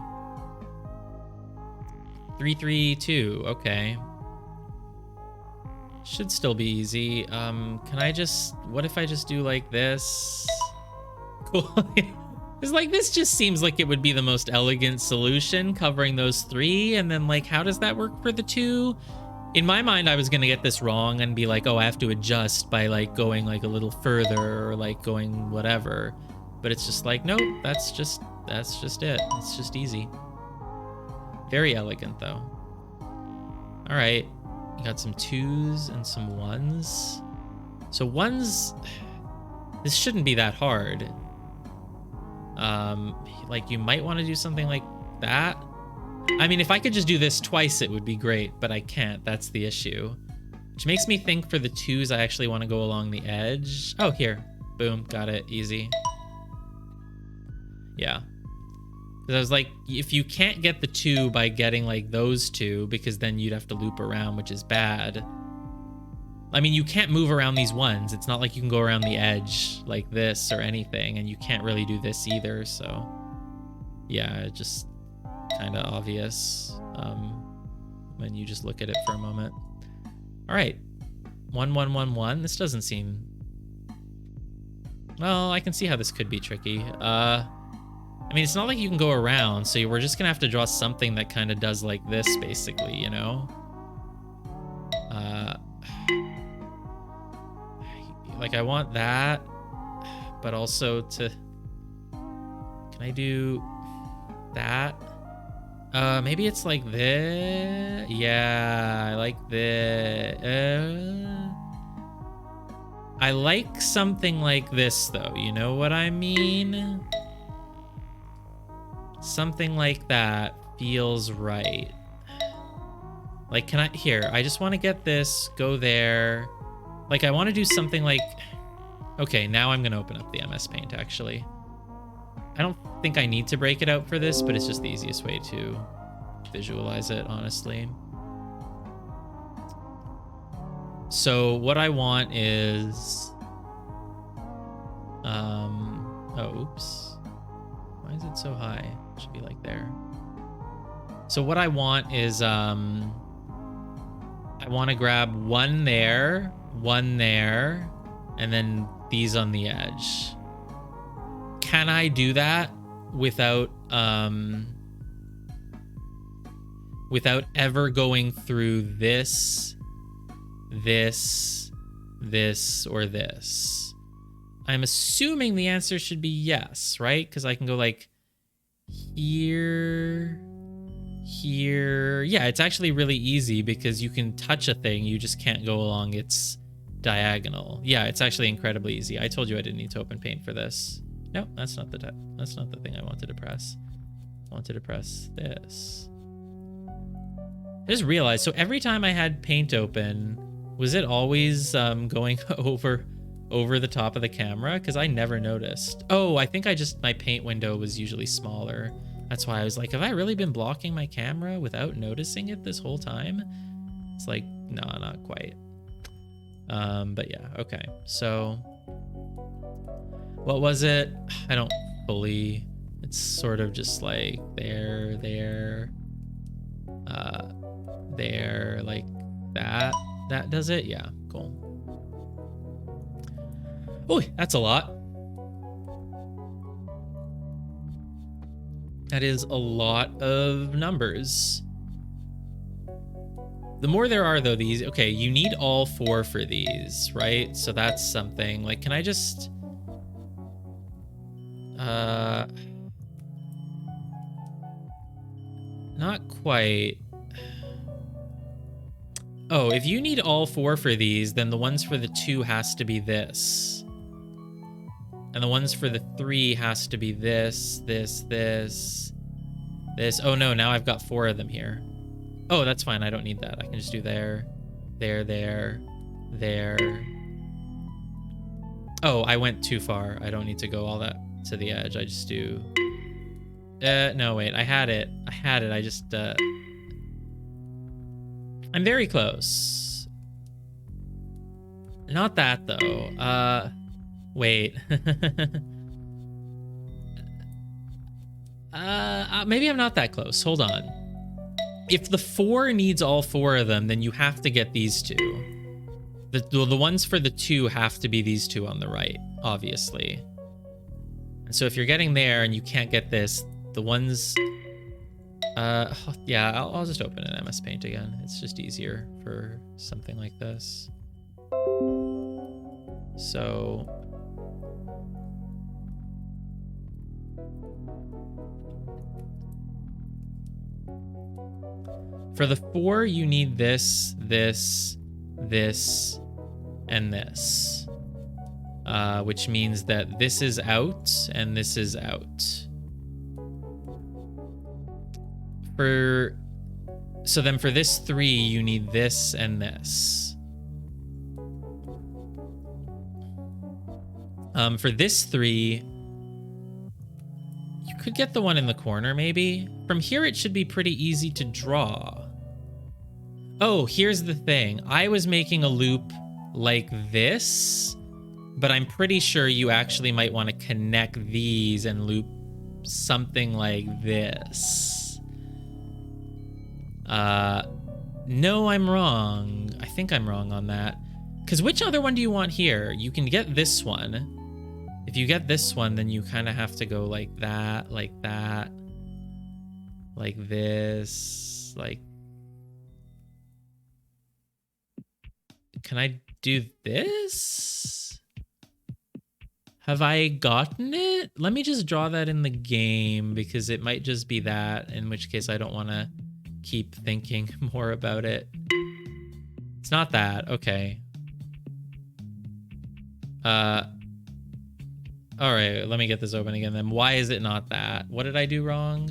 3, 3, 2. Okay. Should still be easy. Can I just... What if I just do like this? Cool. It's like, this just seems like it would be the most elegant solution, covering those 3, and then like, how does that work for the 2? In my mind, I was gonna get this wrong and be like, oh, I have to adjust by like going like a little further or like going whatever. But it's just like, nope, that's just it. It's just easy. Very elegant though. All right, you got some 2s and some 1s. So 1s, this shouldn't be that hard. Like you might want to do something like that. I mean, if I could just do this twice, it would be great, but I can't. That's the issue. Which makes me think for the 2s, I actually want to go along the edge. Oh, here. Boom. Got it. Easy. Yeah. Because I was like, if you can't get the 2 by getting like those 2, because then you'd have to loop around, which is bad. I mean, you can't move around these 1s. It's not like you can go around the edge like this or anything, and you can't really do this either, so... Yeah, it just... kind of obvious when you just look at it for a moment. All right, 1, 1, 1, 1. This doesn't seem... Well, I can see how this could be tricky. I mean, it's not like you can go around, so we're just gonna have to draw something that kind of does like this, basically, you know? Like, I want that, but also to... Can I do that? Maybe it's like this. Yeah, I like this. I like something like this, though. You know what I mean? Something like that feels right. Like, can I... Here, I just want to get this, go there. Like, I want to do something like... Okay, now I'm going to open up the MS Paint, actually. I don't think I need to break it out for this, but it's just the easiest way to visualize it, honestly. So what I want is... Oh, oops. Why is it so high? It should be like there. So what I want is... I want to grab 1 there, 1 there, and then these on the edge. Can I do that without without ever going through this, this, this, or this? I'm assuming the answer should be yes, right? Because I can go like here, here. Yeah, it's actually really easy because you can touch a thing, you just can't go along its diagonal. Yeah, it's actually incredibly easy. I told you I didn't need to open paint for this. No, that's not the thing I wanted to press. I wanted to press this. I just realized, so every time I had paint open, was it always going over the top of the camera? Because I never noticed. Oh, I think my paint window was usually smaller. That's why I was like, have I really been blocking my camera without noticing it this whole time? It's like, no, not quite. But yeah, okay. So what was it? I don't fully, it's sort of just like there, like that. That does it? Yeah, cool. Oh, that's a lot. That is a lot of numbers. The more there are, though, these... Okay, you need all 4 for these, right? So that's something. Like, can I just... Not quite. Oh, if you need all 4 for these, then the ones for the 2 has to be this. And the ones for the 3 has to be this. Oh no, now I've got 4 of them here. Oh, that's fine. I don't need that. I can just do there. Oh, I went too far. I don't need to go all that to the edge. I just do... no, wait. I had it. I just... I'm very close. Not that, though. Wait. Maybe I'm not that close. Hold on. If the 4 needs all 4 of them, then you have to get these 2. The ones for the 2 have to be these 2 on the right, obviously. And so if you're getting there and you can't get this, the ones... yeah, I'll just open an MS Paint again. It's just easier for something like this. So... For the 4, you need this, and this. Which means that this is out, and this is out. So then for this 3, you need this and this. For this 3, you could get the one in the corner, maybe. From here, it should be pretty easy to draw. Oh, here's the thing. I was making a loop like this, but I'm pretty sure you actually might want to connect these and loop something like this. No, I'm wrong. I think I'm wrong on that. Because which other one do you want here? You can get this one. If you get this one, then you kind of have to go like that, like this, like... Can I do this? Have I gotten it? Let me just draw that in the game because it might just be that, in which case I don't want to keep thinking more about it. It's not that. Okay. All right, let me get this open again then. Why is it not that? What did I do wrong?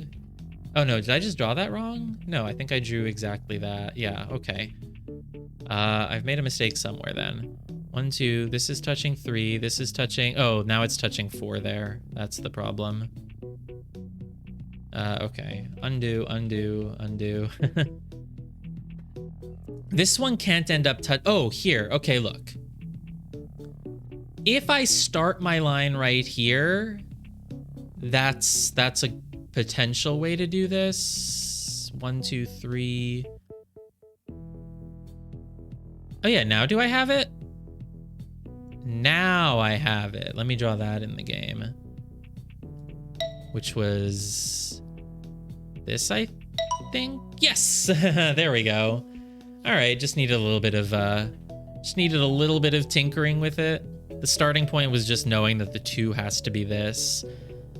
Oh no, did I just draw that wrong? No, I think I drew exactly that. Yeah, okay. I've made a mistake somewhere then. 1, 2, this is touching 3, this is touching... Oh, now it's touching 4 there. That's the problem. Okay. Undo. This one can't end up oh, here. Okay, look. If I start my line right here, that's a potential way to do this. 1, 2, 3... Oh yeah, now do I have it? Now I have it. Let me draw that in the game. Which was this, I think? Yes! There we go. All right, just needed a little bit of tinkering with it. The starting point was just knowing that the 2 has to be this.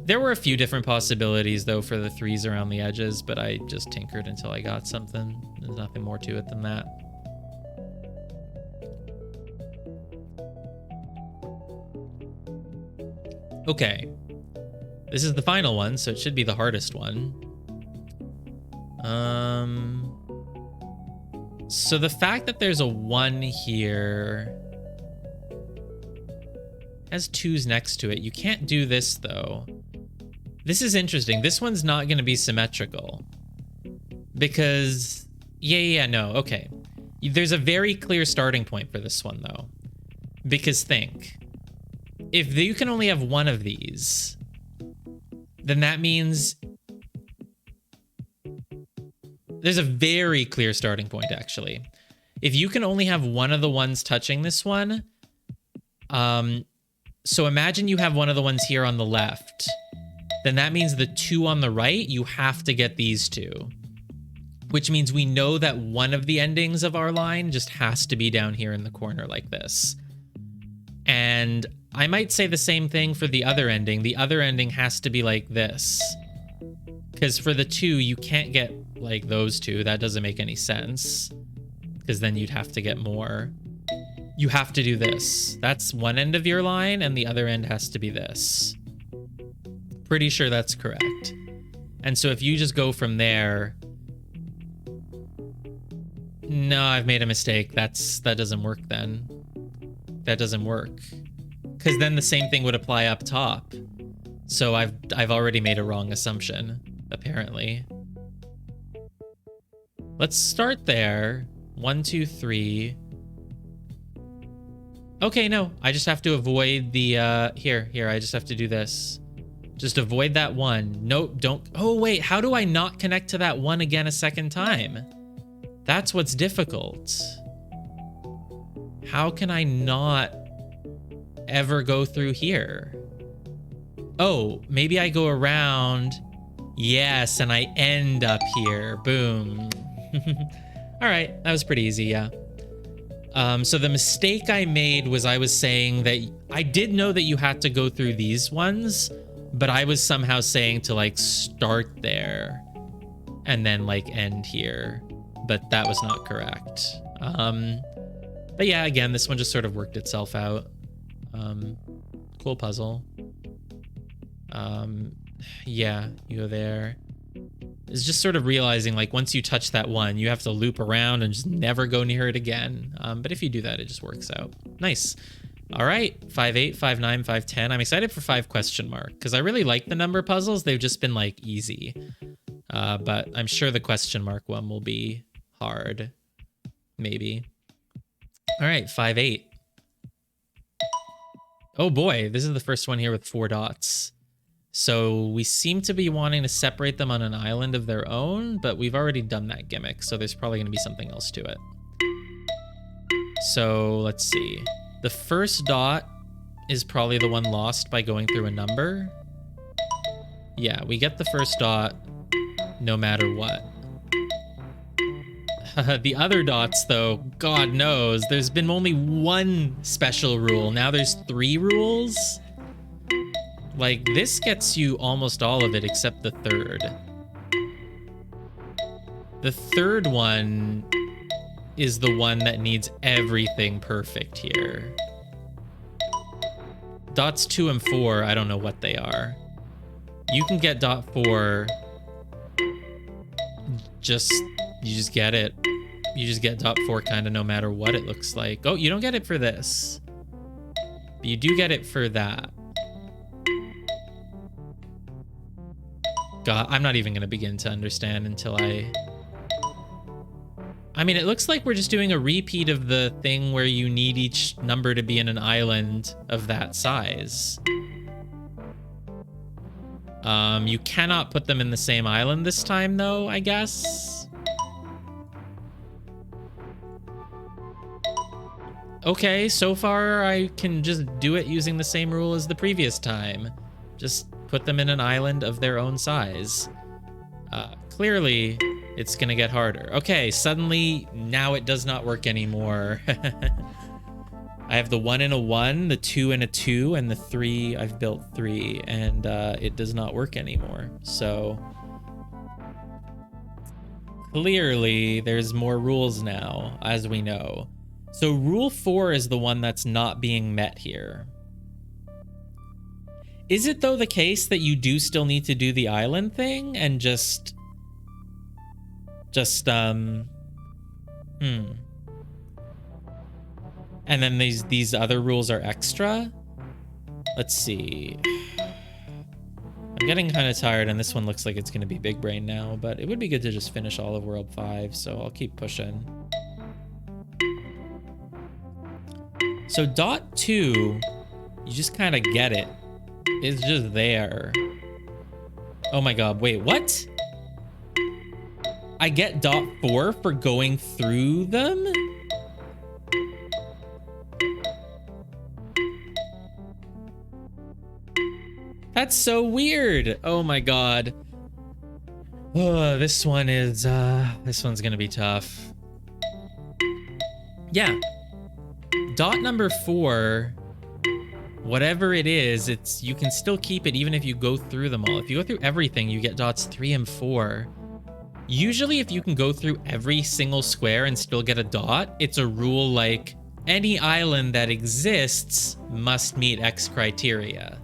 There were a few different possibilities though for the 3s around the edges, but I just tinkered until I got something. There's nothing more to it than that. Okay, this is the final one, so it should be the hardest one. So the fact that there's a 1 here has 2s next to it. You can't do this though. This is interesting. This one's not going to be symmetrical because no, okay. There's a very clear starting point for this one though. Because think, if you can only have one of these, then that means there's a very clear starting point, actually. If you can only have one of the ones touching this one, so imagine you have one of the ones here on the left, then that means the two on the right, you have to get these two, which means we know that one of the endings of our line just has to be down here in the corner like this. And I might say the same thing for the other ending. The other ending has to be like this, because for the two, you can't get like those two. That doesn't make any sense, because then you'd have to get more. You have to do this. That's one end of your line, and the other end has to be this. Pretty sure that's correct. And so if you just go from there... No, I've made a mistake. That doesn't work then. That doesn't work. Because then the same thing would apply up top. So I've already made a wrong assumption, apparently. Let's start there. 1, 2, 3. Okay, no. I just have to avoid the, here, I just have to do this. Just avoid that one. Nope, don't. Oh, wait, how do I not connect to that one again a second time? That's what's difficult. How can I not ever go through here? Oh, maybe I go around. Yes, and I end up here. Boom. All right, that was pretty easy, yeah. So the mistake I made was I was saying that I did know that you had to go through these ones, but I was somehow saying to like start there and then like end here, but that was not correct. But yeah, again, this one just sort of worked itself out. Cool puzzle. Yeah, you go there. It's just sort of realizing like once you touch that one, you have to loop around and just never go near it again. But if you do that, it just works out. Nice. All right, 5-8, 5-9, 5-10. I'm excited for 5 question mark because I really like the number puzzles. They've just been like easy. But I'm sure the question mark one will be hard. Maybe. All right, 5-8. Oh boy, this is the first one here with 4 dots. So we seem to be wanting to separate them on an island of their own, but we've already done that gimmick, so there's probably going to be something else to it. So let's see. The first dot is probably the one lost by going through a number. Yeah, we get the first dot no matter what. The other dots, though, God knows, there's been only one special rule. Now there's 3 rules. Like, this gets you almost all of it except the third. The third one is the one that needs everything perfect here. Dots 2 and 4, I don't know what they are. You can get dot 4. You just get it. You just get dot 4 kind of no matter what it looks like. Oh, you don't get it for this. But you do get it for that. God, I'm not even going to begin to understand until I mean, it looks like we're just doing a repeat of the thing where you need each number to be in an island of that size. You cannot put them in the same island this time, though, I guess. Okay, so far I can just do it using the same rule as the previous time. Just put them in an island of their own size. Clearly, it's gonna get harder. Okay, suddenly, now it does not work anymore. I have the 1 and a 1, the 2 and a 2, and the 3, I've built 3, and it does not work anymore. So, clearly, there's more rules now, as we know. So rule 4 is the one that's not being met here. Is it, though, the case that you do still need to do the island thing and just and then these other rules are extra? Let's see. I'm getting kind of tired, and this one looks like it's going to be big brain now, but it would be good to just finish all of World 5, so I'll keep pushing. So dot 2, you just kind of get it. It's just there. Oh my god, wait, what? I get dot 4 for going through them? That's so weird. Oh my god. Oh, this one's gonna be tough. Yeah. Dot number 4, whatever it is, you can still keep it even if you go through them all. If you go through everything, you get dots 3 and 4. Usually if you can go through every single square and still get a dot, it's a rule like any island that exists must meet X criteria.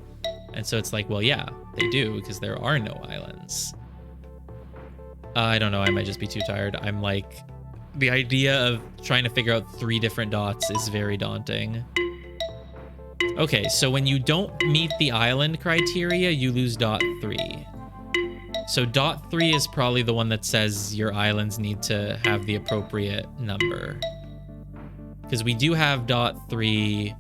And so it's like, well, yeah, they do because there are no islands. I don't know, I might just be too tired. I'm like, the idea of trying to figure out 3 different dots is very daunting. Okay, so when you don't meet the island criteria, you lose dot 3. So dot 3 is probably the one that says your islands need to have the appropriate number. Because we do have dot 3.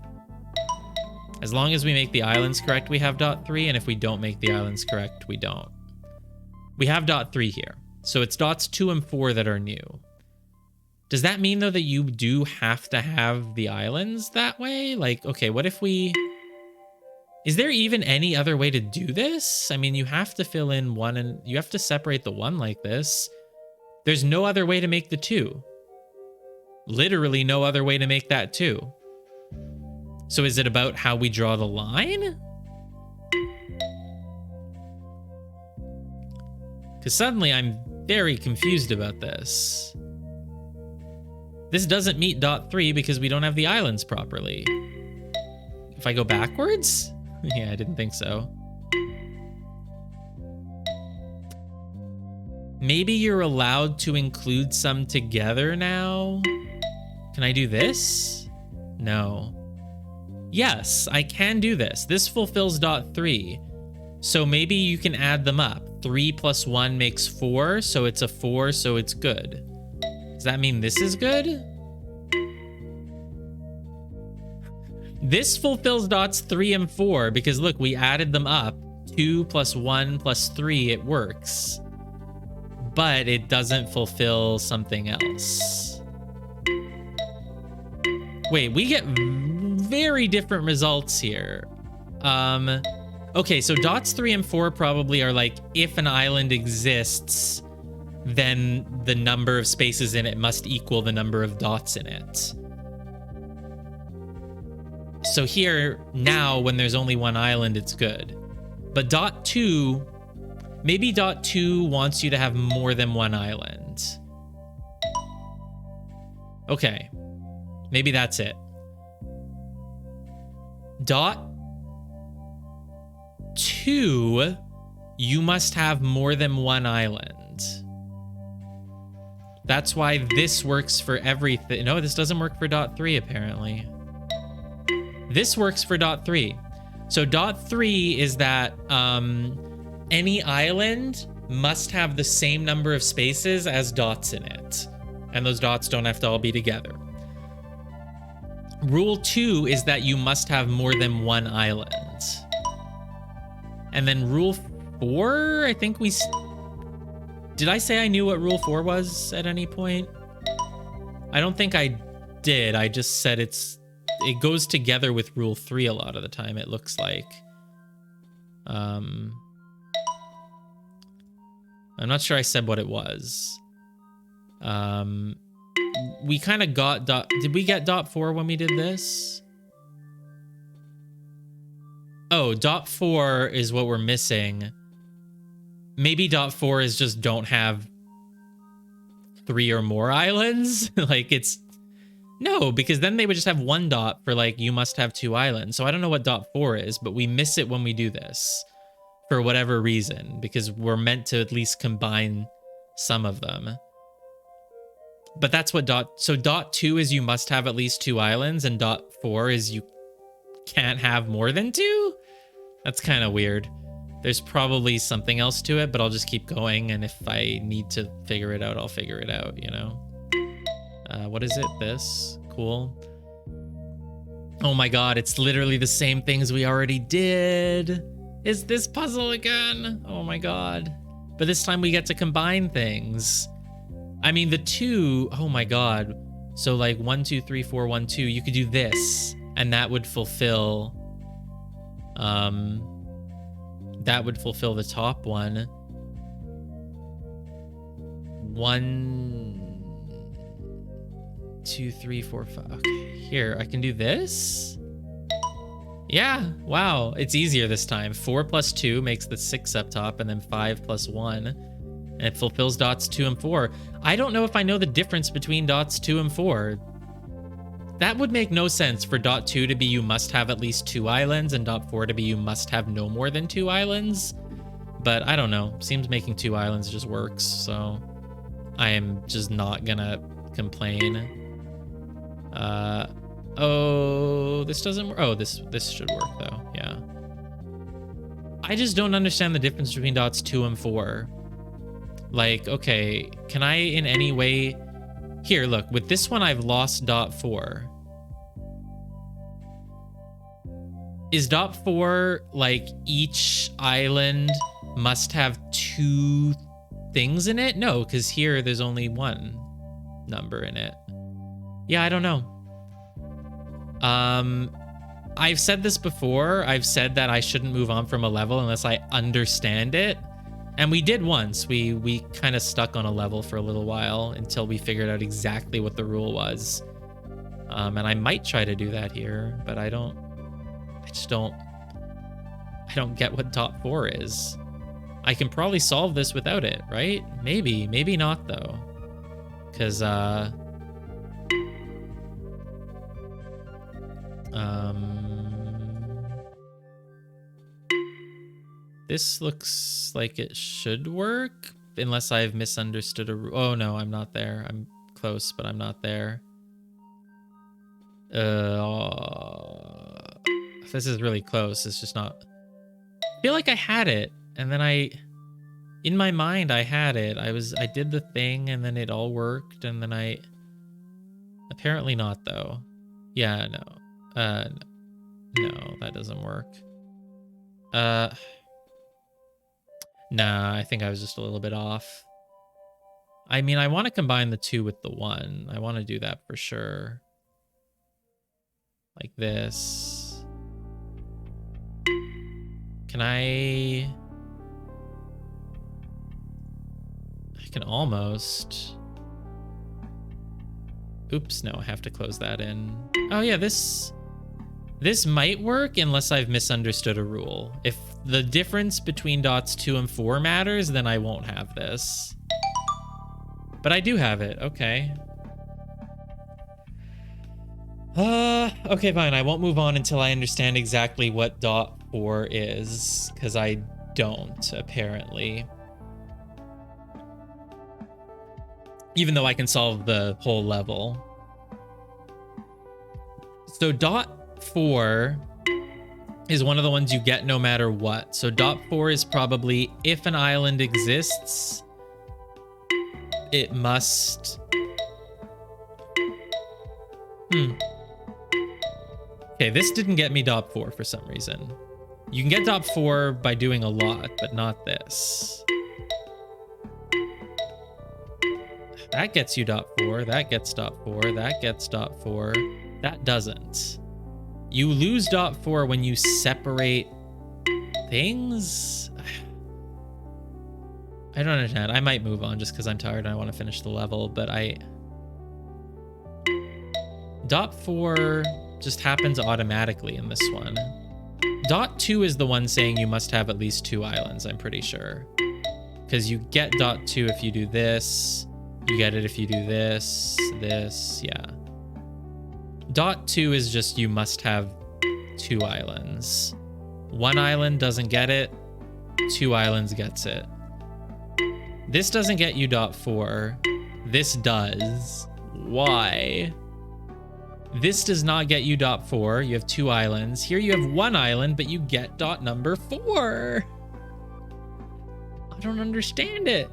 As long as we make the islands correct, we have dot 3. And if we don't make the islands correct, we don't. We have dot 3 here. So it's dots 2 and 4 that are new. Does that mean, though, that you do have to have the islands that way? Like, okay, what if we... Is there even any other way to do this? I mean, you have to fill in 1 and you have to separate the 1 like this. There's no other way to make the 2. Literally no other way to make that 2. So is it about how we draw the line? Because suddenly I'm very confused about this. This doesn't meet dot 3 because we don't have the islands properly. If I go backwards? Yeah, I didn't think so. Maybe you're allowed to include some together now? Can I do this? No. Yes, I can do this. This fulfills dot 3. So maybe you can add them up. 3 plus 1 makes 4, so it's a 4, so it's good. Does that mean this is good? This fulfills dots 3 and 4 because look, we added them up. 2 plus 1 plus 3, it works. But it doesn't fulfill something else. Wait, we get very different results here. Okay, so dots 3 and 4 probably are like, if an island exists, then the number of spaces in it must equal the number of dots in it. So here, now, when there's only 1 island, it's good. But dot 2, maybe dot 2 wants you to have more than 1 island. Okay, maybe that's it. Dot 2, you must have more than 1 island. That's why this works for everything. No, this doesn't work for dot 3, apparently. This works for dot 3. So dot 3 is that any island must have the same number of spaces as dots in it. And those dots don't have to all be together. Rule 2 is that you must have more than 1 island. And then rule 4, I think we... Did I say I knew what rule 4 was at any point? I don't think I did. I just said it goes together with rule 3 a lot of the time, it looks like. I'm not sure I said what it was. We kind of got dot... Did we get dot 4 when we did this? Oh, dot 4 is what we're missing. Maybe dot 4 is just don't have 3 or more islands. Like it's... No, because then they would just have 1 dot for like, you must have 2 islands. So I don't know what dot 4 is, but we miss it when we do this. For whatever reason, because we're meant to at least combine some of them. But that's what dot... So dot 2 is you must have at least 2 islands, and dot 4 is you can't have more than 2? That's kind of weird. There's probably something else to it, but I'll just keep going, and if I need to figure it out, I'll figure it out, you know? What is it? This? Cool. Oh my god, it's literally the same things we already did. Is this puzzle again? Oh my god. But this time we get to combine things. I mean, the 2, oh my god. So like 1, 2, 3, 4, 1, 2, you could do this, and that would fulfill, the top one. 1, 2, 3, 4, 5. Okay, here, I can do this. Yeah, wow, it's easier this time. 4 plus 2 makes the 6 up top, and then 5 plus 1. And it fulfills dots 2 and 4. I don't know if I know the difference between dots 2 and 4. That would make no sense for dot 2 to be you must have at least 2 islands, and dot 4 to be you must have no more than 2 islands. But I don't know. Seems making 2 islands just works, so I am just not gonna complain. Oh, this doesn't work. Oh, this should work though. Yeah. I just don't understand the difference between dots 2 and 4. Like, okay, can I in any way... Here, look, with this one, I've lost dot 4. Is dot 4, like, each island must have 2 things in it? No, because here there's only 1 number in it. Yeah, I don't know. I've said this before. I've said that I shouldn't move on from a level unless I understand it. And we did once. We kind of stuck on a level for a little while until we figured out exactly what the rule was. And I might try to do that here, but I don't get what dot 4 is. I can probably solve this without it, right? Maybe not though. Cause this looks like it should work, unless I've misunderstood a rule. Oh no, I'm not there. I'm close, but I'm not there. This is really close. It's just not... I feel like I had it, and then in my mind, I had it. I did the thing, and then it all worked, and then apparently not, though. Yeah, no. No, that doesn't work. Nah, I think I was just a little bit off. I mean, I want to combine the 2 with the 1. I want to do that for sure. Like this. Can I can almost... Oops, no, I have to close that in. Oh yeah, this might work unless I've misunderstood a rule. If the difference between dots 2 and 4 matters, then I won't have this. But I do have it, okay. Okay, fine. I won't move on until I understand exactly what dot 4 is, because I don't, apparently. Even though I can solve the whole level. So dot 4 is one of the ones you get no matter what. So dot 4 is probably if an island exists, it must... Okay, this didn't get me dot 4 for some reason. You can get dot 4 by doing a lot, but not this. That gets you dot 4, that gets dot 4, that gets dot 4. That doesn't. You lose dot 4 when you separate things? I don't understand. I might move on just because I'm tired and I want to finish the level, but dot 4 just happens automatically in this one. Dot 2 is the one saying you must have at least 2 islands, I'm pretty sure. Because you get dot 2 if you do this. You get it if you do this, yeah. Dot 2 is just you must have 2 islands. 1 island doesn't get it, 2 islands gets it. This doesn't get you dot 4. This does. Why? This does not get you dot 4. You have 2 islands. Here you have 1 island, but you get dot number 4. I don't understand it.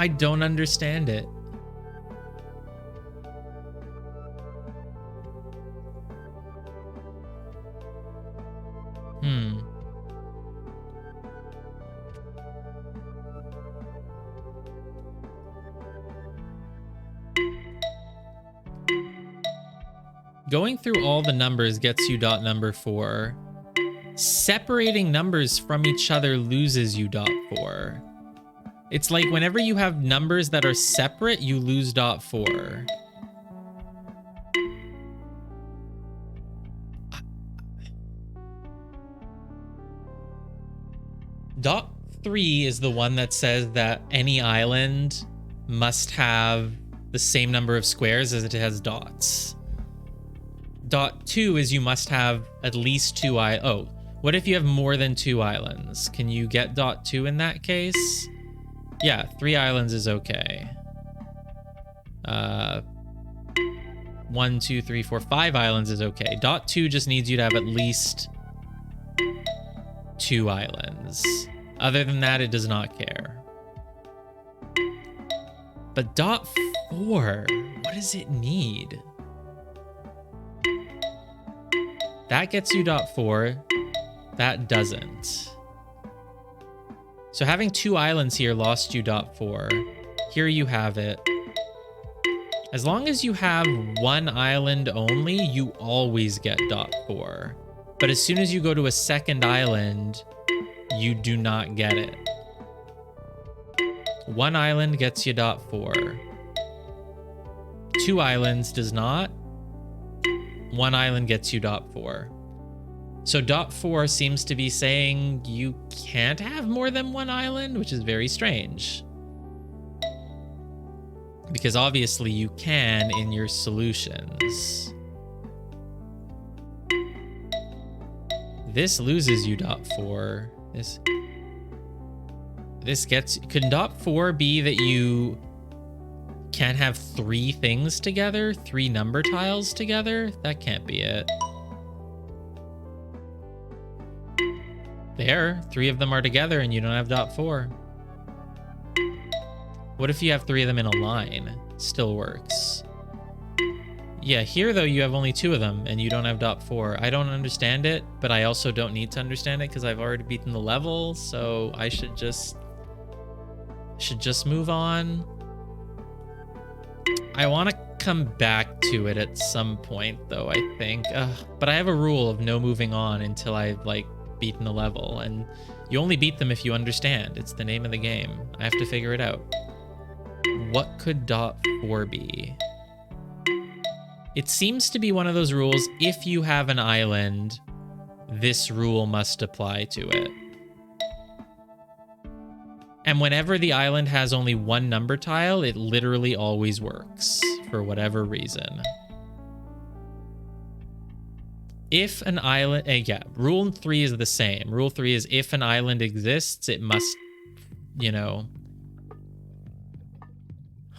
I don't understand it. Hmm. Going through all the numbers gets you dot number 4. Separating numbers from each other loses you dot 4. It's like whenever you have numbers that are separate, you lose dot 4. Dot 3 is the one that says that any island must have the same number of squares as it has dots. Dot 2 is you must have at least 2 oh, what if you have more than 2 islands? Can you get dot 2 in that case? Yeah, 3 islands is okay. 1, 2, 3, 4, 5 islands is okay. Dot 2 just needs you to have at least 2 islands. Other than that, it does not care. But dot 4, what does it need? That gets you dot 4. That doesn't. So having 2 islands here lost you dot 4. Here you have it. As long as you have 1 island only, you always get dot 4. But as soon as you go to a second island, you do not get it. 1 island gets you dot 4. 2 islands does not. 1 island gets you dot 4. So dot 4 seems to be saying you can't have more than 1 island, which is very strange. Because obviously you can in your solutions. This loses you dot 4. This gets... Could dot 4 be that you can't have 3 things together? 3 number tiles together? That can't be it. There, 3 of them are together and you don't have dot 4. What if you have 3 of them in a line? Still works. Yeah, here though you have only 2 of them and you don't have dot 4. I don't understand it, but I also don't need to understand it because I've already beaten the level, so I should just move on. I want to come back to it at some point though, I think. But I have a rule of no moving on until I've like beaten the level, and you only beat them if you understand. It's the name of the game. I have to figure it out. What could dot 4 be? It seems to be one of those rules, if you have an island, this rule must apply to it. And whenever the island has only 1 number tile, it literally always works, for whatever reason. If an island... yeah, rule 3 is the same. Rule 3 is if an island exists, it must, you know...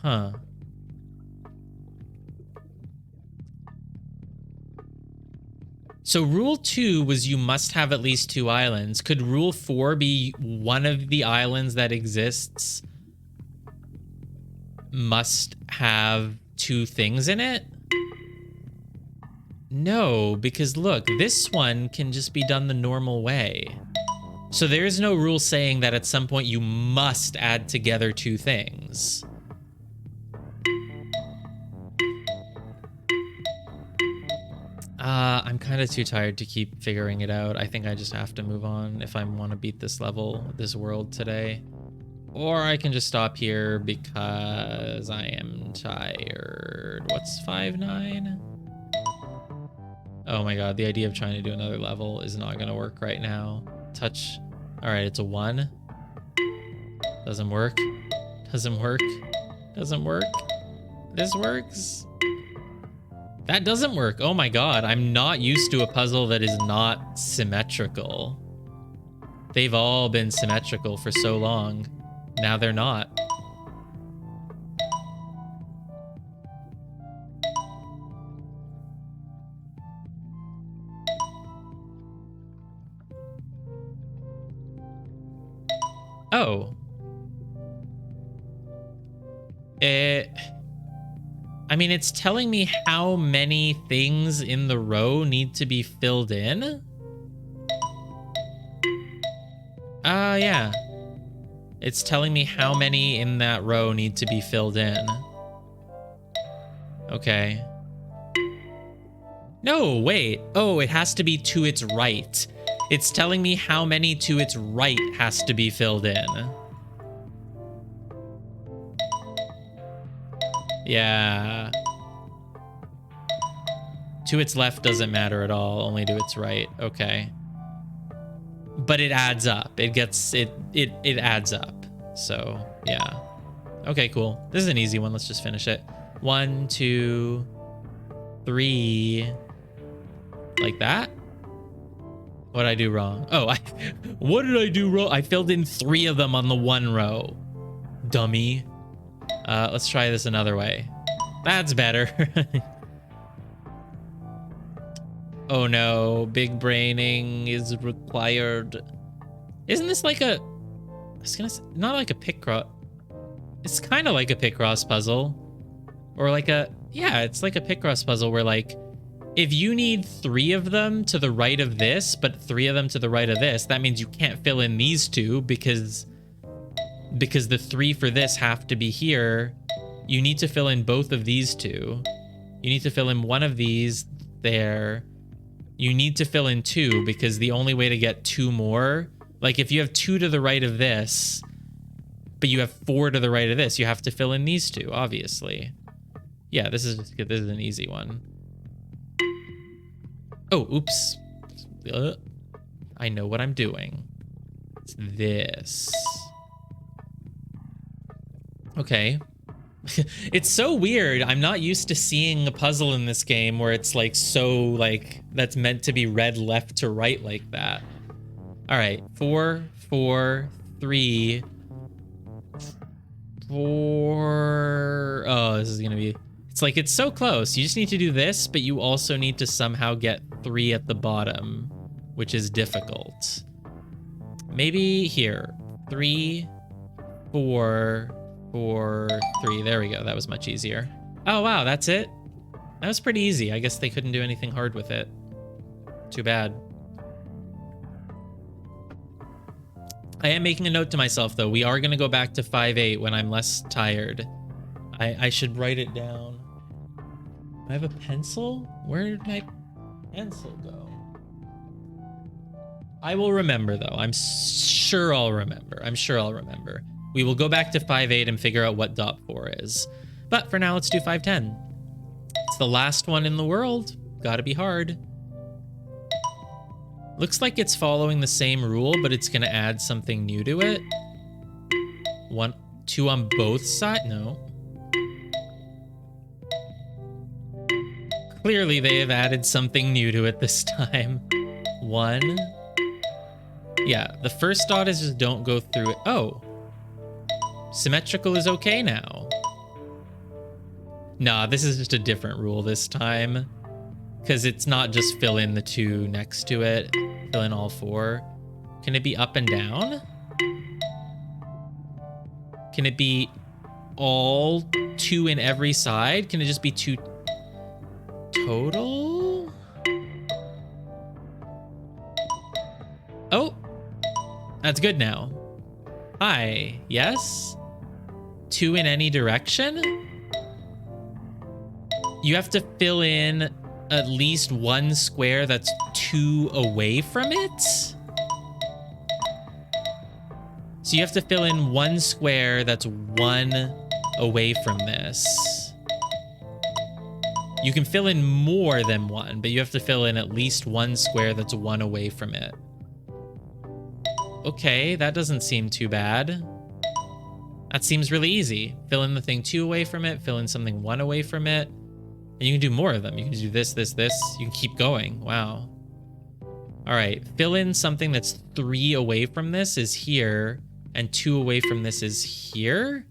Huh. So rule 2 was you must have at least 2 islands. Could rule 4 be one of the islands that exists must have 2 things in it? No, because look, this one can just be done the normal way. So there is no rule saying that at some point you must add together 2 things. I'm kind of too tired to keep figuring it out. I think I just have to move on if I want to beat this level, this world today. Or I can just stop here because I am tired. What's 5-9? Oh my god, the idea of trying to do another level is not going to work right now. Touch. All right, it's a 1. Doesn't work. Doesn't work. Doesn't work. This works. That doesn't work. Oh my god, I'm not used to a puzzle that is not symmetrical. They've all been symmetrical for so long. Now they're not. Oh. I mean, it's telling me how many things in the row need to be filled in. Yeah. It's telling me how many in that row need to be filled in. Okay. No, wait. Oh, it has to be to its right. It's telling me how many to its right has to be filled in. Yeah. To its left doesn't matter at all, only to its right. Okay. But it adds up. It gets it adds up. So, yeah. Okay, cool. This is an easy one. Let's just finish it. 1, 2, 3. Like that? What did I do wrong? Oh, what did I do wrong? I filled in 3 of them on the one row. Dummy. Let's try this another way. That's better. Oh no, big braining is required. Isn't this like a... I was gonna say, not like a Picross. It's kind of like a Picross puzzle. Or like a... Yeah, it's like a Picross puzzle where like... If you need 3 of them to the right of this, but 3 of them to the right of this, that means you can't fill in these 2 because the 3 for this have to be here. You need to fill in both of these 2. You need to fill in one of these there. You need to fill in 2 because the only way to get 2 more, like if you have 2 to the right of this, but you have 4 to the right of this, you have to fill in these 2, obviously. Yeah, this is an easy one. Oh, oops. I know what I'm doing. It's this. Okay. It's so weird. I'm not used to seeing a puzzle in this game where it's like so like that's meant to be read left to right like that. All right, 4, 4, 3, 4. Oh, this is gonna be. It's like it's so close. You just need to do this, but you also need to somehow get 3 at the bottom, which is difficult. Maybe here, 3, 4. 4, 3. There we go. That was much easier. Oh, wow. That's it? That was pretty easy. I guess they couldn't do anything hard with it. Too bad. I am making a note to myself, though. We are going to go back to 5-8 when I'm less tired. I should write it down. Do I have a pencil? Where did my pencil go? I will remember, though. I'm sure I'll remember. We will go back to 5-8 and figure out what dot 4 is. But for now, let's do 5-10. It's the last one in the world. Gotta be hard. Looks like it's following the same rule, but it's gonna add something new to it. 1, 2 on both sides? No. Clearly, they have added something new to it this time. 1. Yeah, the first dot is just don't go through it. Oh. Symmetrical is okay now. Nah, this is just a different rule this time. Because it's not just fill in the 2 next to it. Fill in all 4. Can it be up and down? Can it be all 2 in every side? Can it just be 2 total? Oh, that's good now. Hi, yes? 2 in any direction? You have to fill in at least 1 square that's 2 away from it? So you have to fill in 1 square that's 1 away from this. You can fill in more than 1, but you have to fill in at least 1 square that's 1 away from it. Okay, that doesn't seem too bad. That seems really easy. Fill in the thing 2 away from it, fill in something 1 away from it, and you can do more of them. You can do this, this, this. You can keep going. Wow. All right, fill in something that's 3 away from this is here, and 2 away from this is here?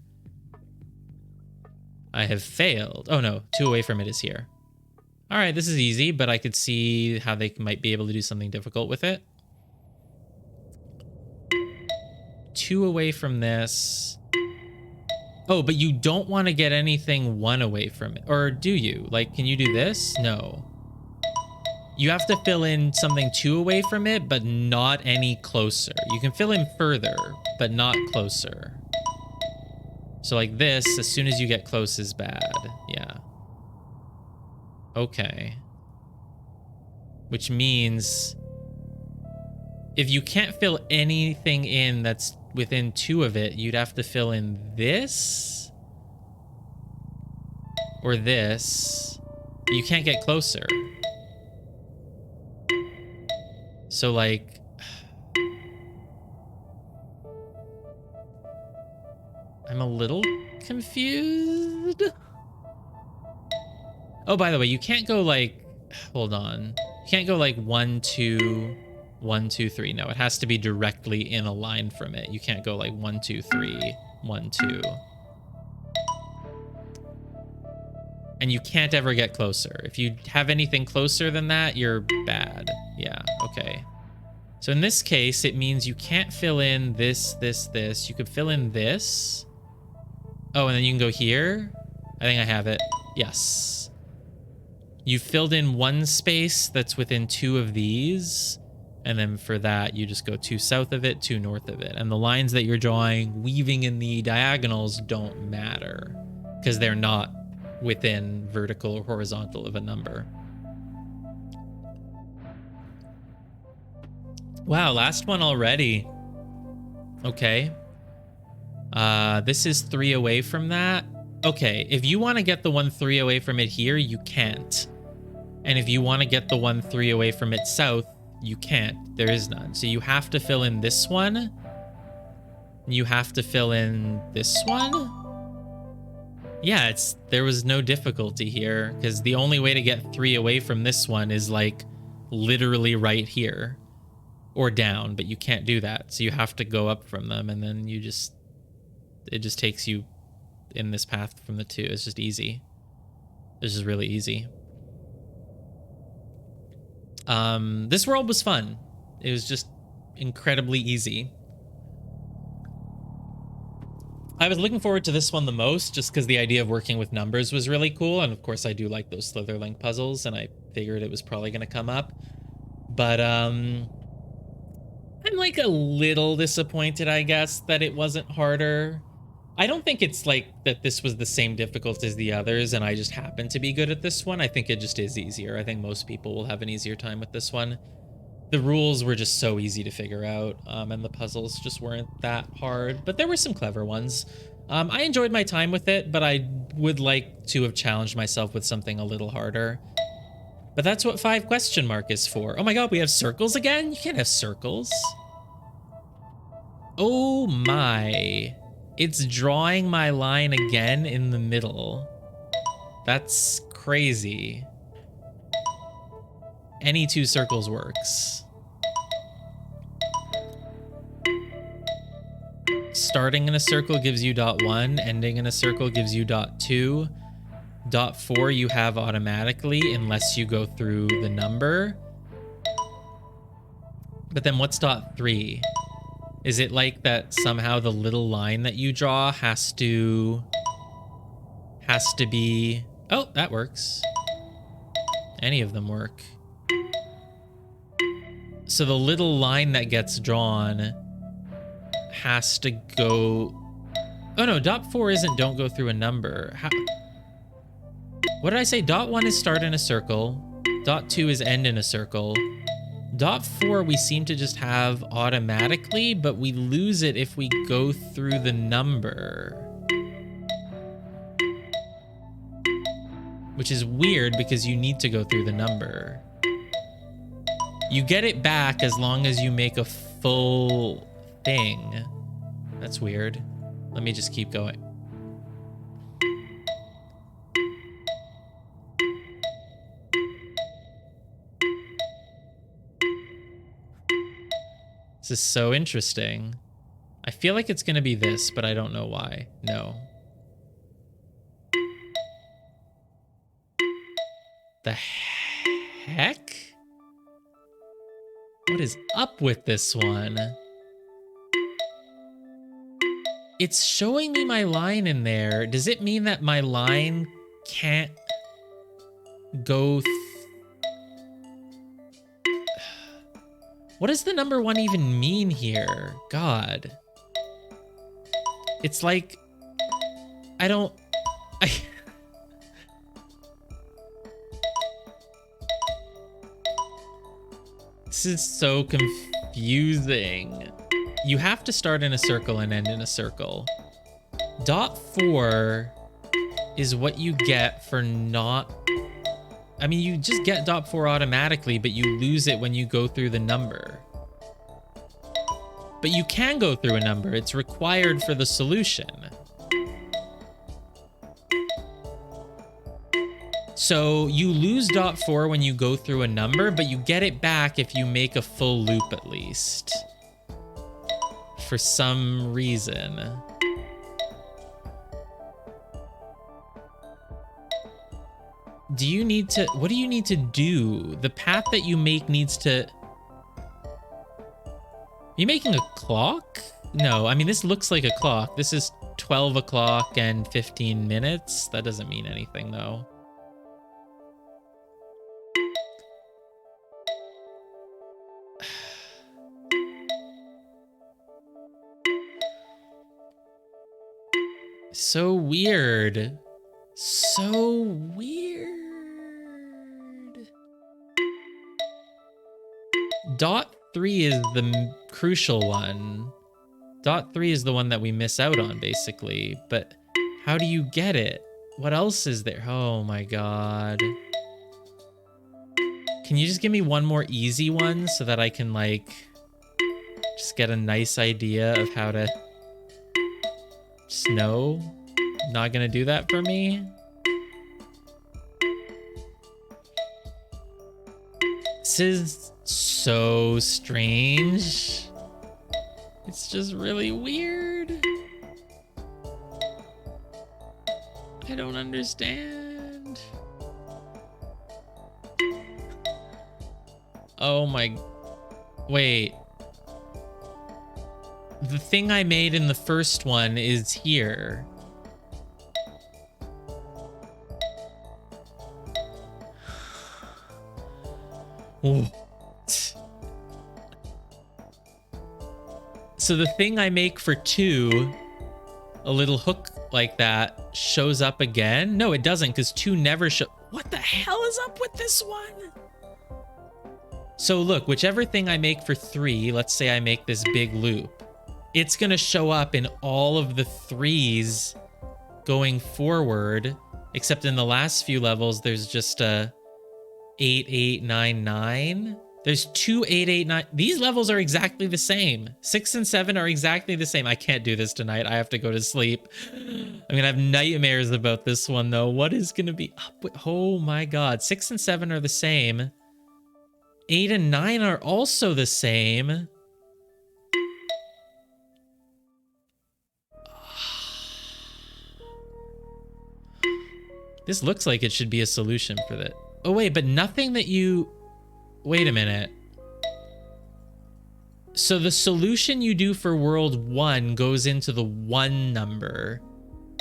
I have failed. Oh no, 2 away from it is here. All right, this is easy, but I could see how they might be able to do something difficult with it. 2 away from this. Oh, but you don't want to get anything 1 away from it. Or do you? Like, can you do this? No. You have to fill in something 2 away from it, but not any closer. You can fill in further, but not closer. So like this, as soon as you get close is bad. Yeah. Okay. Which means if you can't fill anything in that's within 2 of it, you'd have to fill in this or this. You can't get closer. So like, I'm a little confused. Oh, by the way, you can't go like, hold on. You can't go like 1, 2, 1, 2, 3. No, it has to be directly in a line from it. You can't go like 1, 2, 3, 1, 2. And you can't ever get closer. If you have anything closer than that, you're bad. Yeah, okay. So in this case, it means you can't fill in this, this, this. You could fill in this. Oh, and then you can go here. I think I have it. Yes. You filled in 1 space that's within 2 of these. And then for that, you just go 2 south of it, 2 north of it. And the lines that you're drawing, weaving in the diagonals don't matter because they're not within vertical or horizontal of a number. Wow, last one already. Okay. This is 3 away from that. Okay, if you want to get the one 3 away from it here, you can't. And if you want to get the one 3 away from it south, you can't. There is none. So you have to fill in this one. You have to fill in this one. Yeah, there was no difficulty here because the only way to get 3 away from this one is like literally right here or down, but you can't do that. So you have to go up from them and then it just takes you in this path from the 2. It's just easy. This is really easy. This world was fun. It was just incredibly easy. I was looking forward to this one the most just because the idea of working with numbers was really cool. And of course I do like those Slitherlink puzzles and I figured it was probably going to come up. But I'm like a little disappointed, I guess, that it wasn't harder. I don't think it's like that this was the same difficulty as the others and I just happened to be good at this one. I think it just is easier. I think most people will have an easier time with this one. The rules were just so easy to figure out, and the puzzles just weren't that hard, but there were some clever ones. I enjoyed my time with it, but I would like to have challenged myself with something a little harder. But that's what 5 question mark is for. Oh my god, we have circles again? You can't have circles. Oh my. It's drawing my line again in the middle. That's crazy. Any 2 circles works. Starting in a circle gives you .1, ending in a circle gives you .2. .4 you have automatically unless you go through the number. But then what's .3? Is it like that somehow the little line that you draw has to be... Oh, that works. Any of them work. So the little line that gets drawn has to go... Oh no, .4 isn't don't go through a number. What did I say? .1 is start in a circle. .2 is end in a circle. .4 we seem to just have automatically, but we lose it if we go through the number. Which is weird because you need to go through the number. You get it back as long as you make a full thing. That's weird. Let me just keep going. This is so interesting. I feel like it's gonna be this, but I don't know why. No. The heck? What is up with this one? It's showing me my line in there. Does it mean that my line can't go What does the number 1 even mean here? God. It's like... I... This is so confusing. You have to start in a circle and end in a circle. Dot 4 is what you get for not... I mean, you just get dot 4 automatically, but you lose it when you go through the number. But you can go through a number. It's required for the solution. So you lose dot 4 when you go through a number, but you get it back if you make a full loop at least. For some reason. Do you need to... What do you need to do? The path that you make needs to... Are you making a clock? No, I mean, this looks like a clock. This is 12 o'clock and 15 minutes. That doesn't mean anything, though. So weird. So weird. Dot 3 is the crucial one. Dot 3 is the one that we miss out on, basically. But how do you get it? What else is there? Oh my god. Can you just give me one more easy one so that I can, like, just get a nice idea of how to... Just know? Not gonna do that for me? This is so strange. It's just really weird. I don't understand. Oh my... Wait. The thing I made in the first one is here. What? So the thing I make for 2, a little hook like that, shows up again? No, it doesn't, because 2 never show... What the hell is up with this one? So look, whichever thing I make for 3, let's say I make this big loop, it's gonna show up in all of the 3s going forward, except in the last few levels, there's just a 8, 8, 9, 9. There's 2, 8, 8, 9. These levels are exactly the same. 6 and 7 are exactly the same. I can't do this tonight. I have to go to sleep. I'm gonna have nightmares about this one, though. What is gonna be up with... Oh my god. 6 and 7 are the same. 8 and 9 are also the same. This looks like it should be a solution for that. Oh, wait, but nothing that you... Wait a minute. So the solution you do for world 1 goes into the 1 number.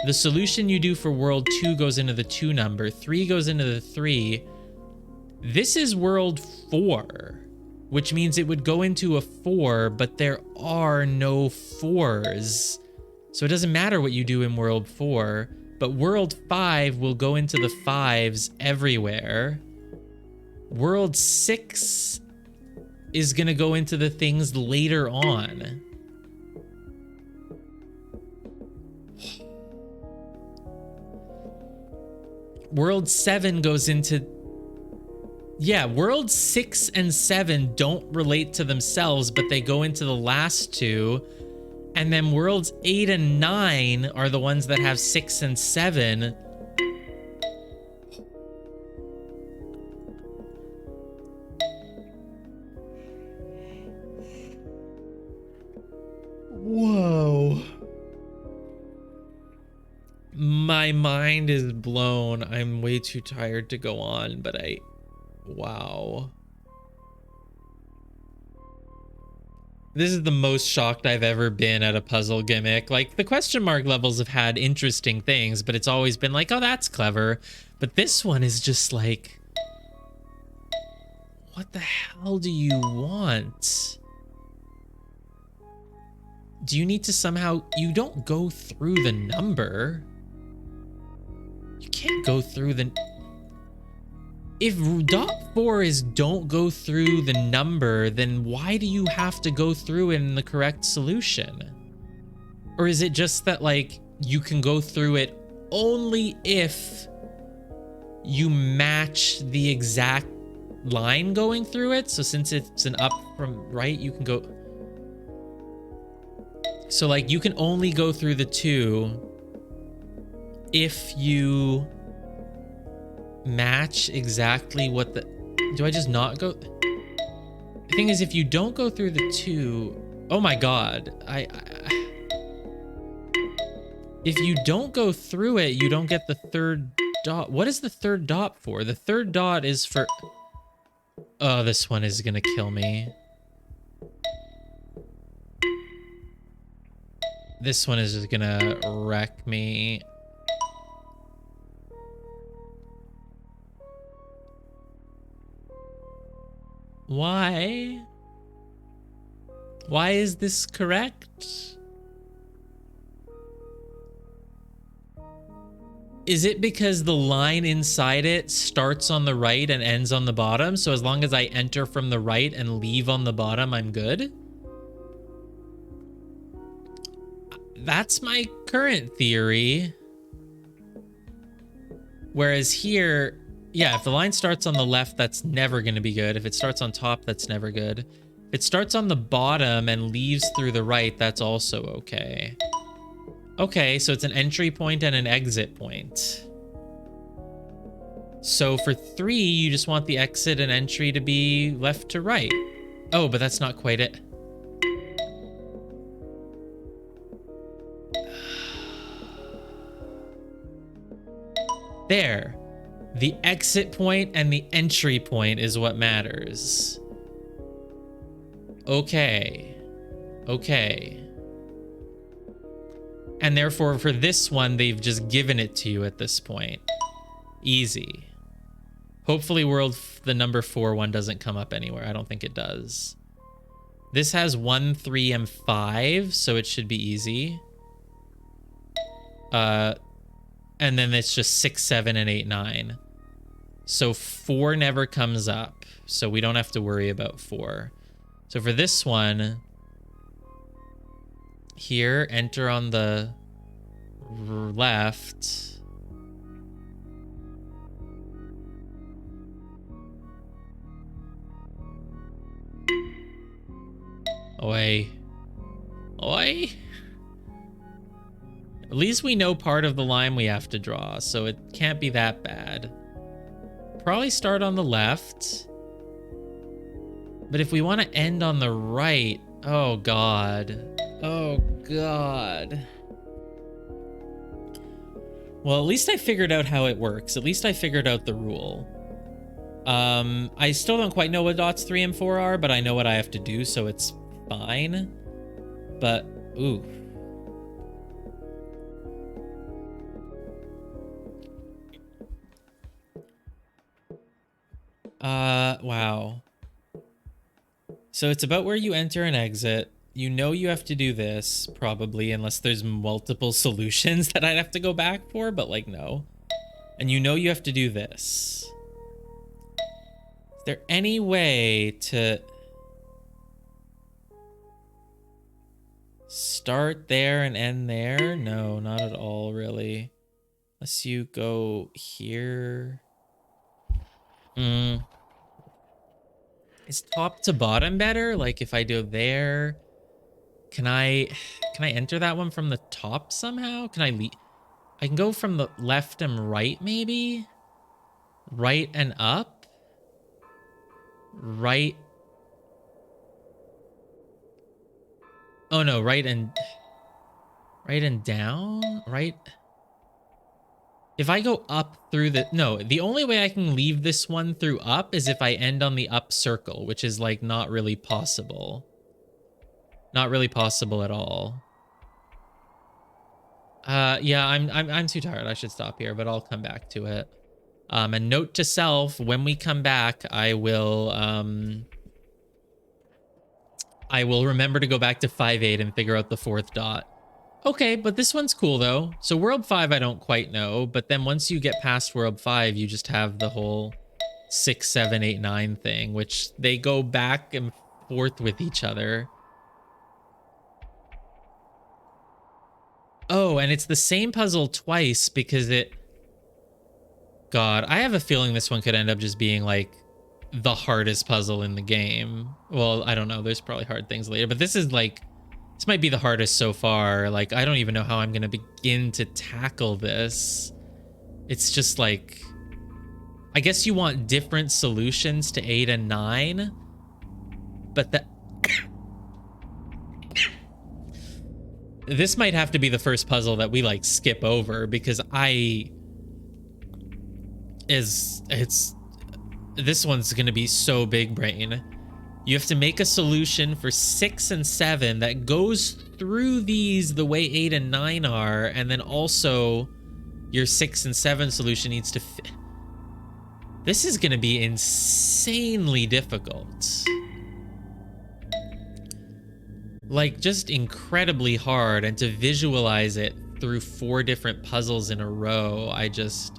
The solution you do for world 2 goes into the 2 number. 3 goes into the 3. This is world 4, which means it would go into a 4, but there are no 4s. So it doesn't matter what you do in world 4, but world 5 will go into the 5s everywhere. World 6 is gonna go into the things later on. World 7 goes into... Yeah, World 6 and 7 don't relate to themselves, but they go into the last 2. And then Worlds 8 and 9 are the ones that have 6 and 7. Whoa. My mind is blown. I'm way too tired to go on, but wow. This is the most shocked I've ever been at a puzzle gimmick. Like, the question mark levels have had interesting things, but it's always been like, oh, that's clever. But this one is just like... what the hell do you want? Do you need to somehow... You don't go through the number. You can't go through the... If dot 4 is don't go through the number, then why do you have to go through in the correct solution? Or is it just that, like, you can go through it only if you match the exact line going through it? So since it's an up from right, you can go... So, like, you can only go through the 2 if you match exactly what the... Do I just not go... The thing is, if you don't go through the 2... Oh my god. If you don't go through it, you don't get the third dot. What is the third dot for? The third dot is for... Oh, this one is gonna kill me. This one is just gonna wreck me. Why? Why is this correct? Is it because the line inside it starts on the right and ends on the bottom? So as long as I enter from the right and leave on the bottom, I'm good? That's my current theory. Whereas here, yeah, if the line starts on the left, that's never going to be good. If it starts on top, that's never good. If it starts on the bottom and leaves through the right, that's also okay. Okay, so it's an entry point and an exit point. So for 3, you just want the exit and entry to be left to right. Oh, but that's not quite it. There. The exit point and the entry point is what matters. Okay. Okay. And therefore, for this one, they've just given it to you at this point. Easy. Hopefully the number 4 one doesn't come up anywhere. I don't think it does. This has 1, 3, and 5, so it should be easy. And then it's just 6, 7, and 8, 9. So 4 never comes up, so we don't have to worry about 4. So for this one, here, enter on the left. Oi. Oi. At least we know part of the line we have to draw, so it can't be that bad. Probably start on the left. But if we want to end on the right, oh god. Oh god. Well, at least I figured out how it works. At least I figured out the rule. I still don't quite know what dots 3 and 4 are, but I know what I have to do, so it's fine. But, ooh. Wow. So it's about where you enter and exit. You know you have to do this, probably, unless there's multiple solutions that I'd have to go back for, but, like, no. And you know you have to do this. Is there any way to start there and end there? No, not at all, really. Unless you go here. Is top to bottom better? Like if I do there, can I enter that one from the top somehow? Can I can go from the left and right maybe? Right and up? Right. Oh no, right and down? Right. If I go up through the only way I can leave this one through up is if I end on the up circle, which is like not really possible. Not really possible at all. Yeah, I'm too tired. I should stop here, but I'll come back to it. And note to self, when we come back, I will remember to go back to 5-8 and figure out the 4th dot. Okay, but this one's cool though. So World 5 I don't quite know, but then once you get past World 5, you just have the whole 6, 7, 8, 9 thing, which they go back and forth with each other. Oh, and it's the same puzzle twice because it... God, I have a feeling this one could end up just being like the hardest puzzle in the game. Well, I don't know. There's probably hard things later, but this is like... This might be the hardest so far. Like, I don't even know how I'm going to begin to tackle this. It's just like... I guess you want different solutions to 8 and 9. But that... This might have to be the first puzzle that we, like, skip over. Because this one's going to be so big brain. You have to make a solution for 6 and 7 that goes through these the way 8 and 9 are, and then also your 6 and 7 solution needs to fit. This is going to be insanely difficult. Like, just incredibly hard, and to visualize it through 4 different puzzles in a row, I just...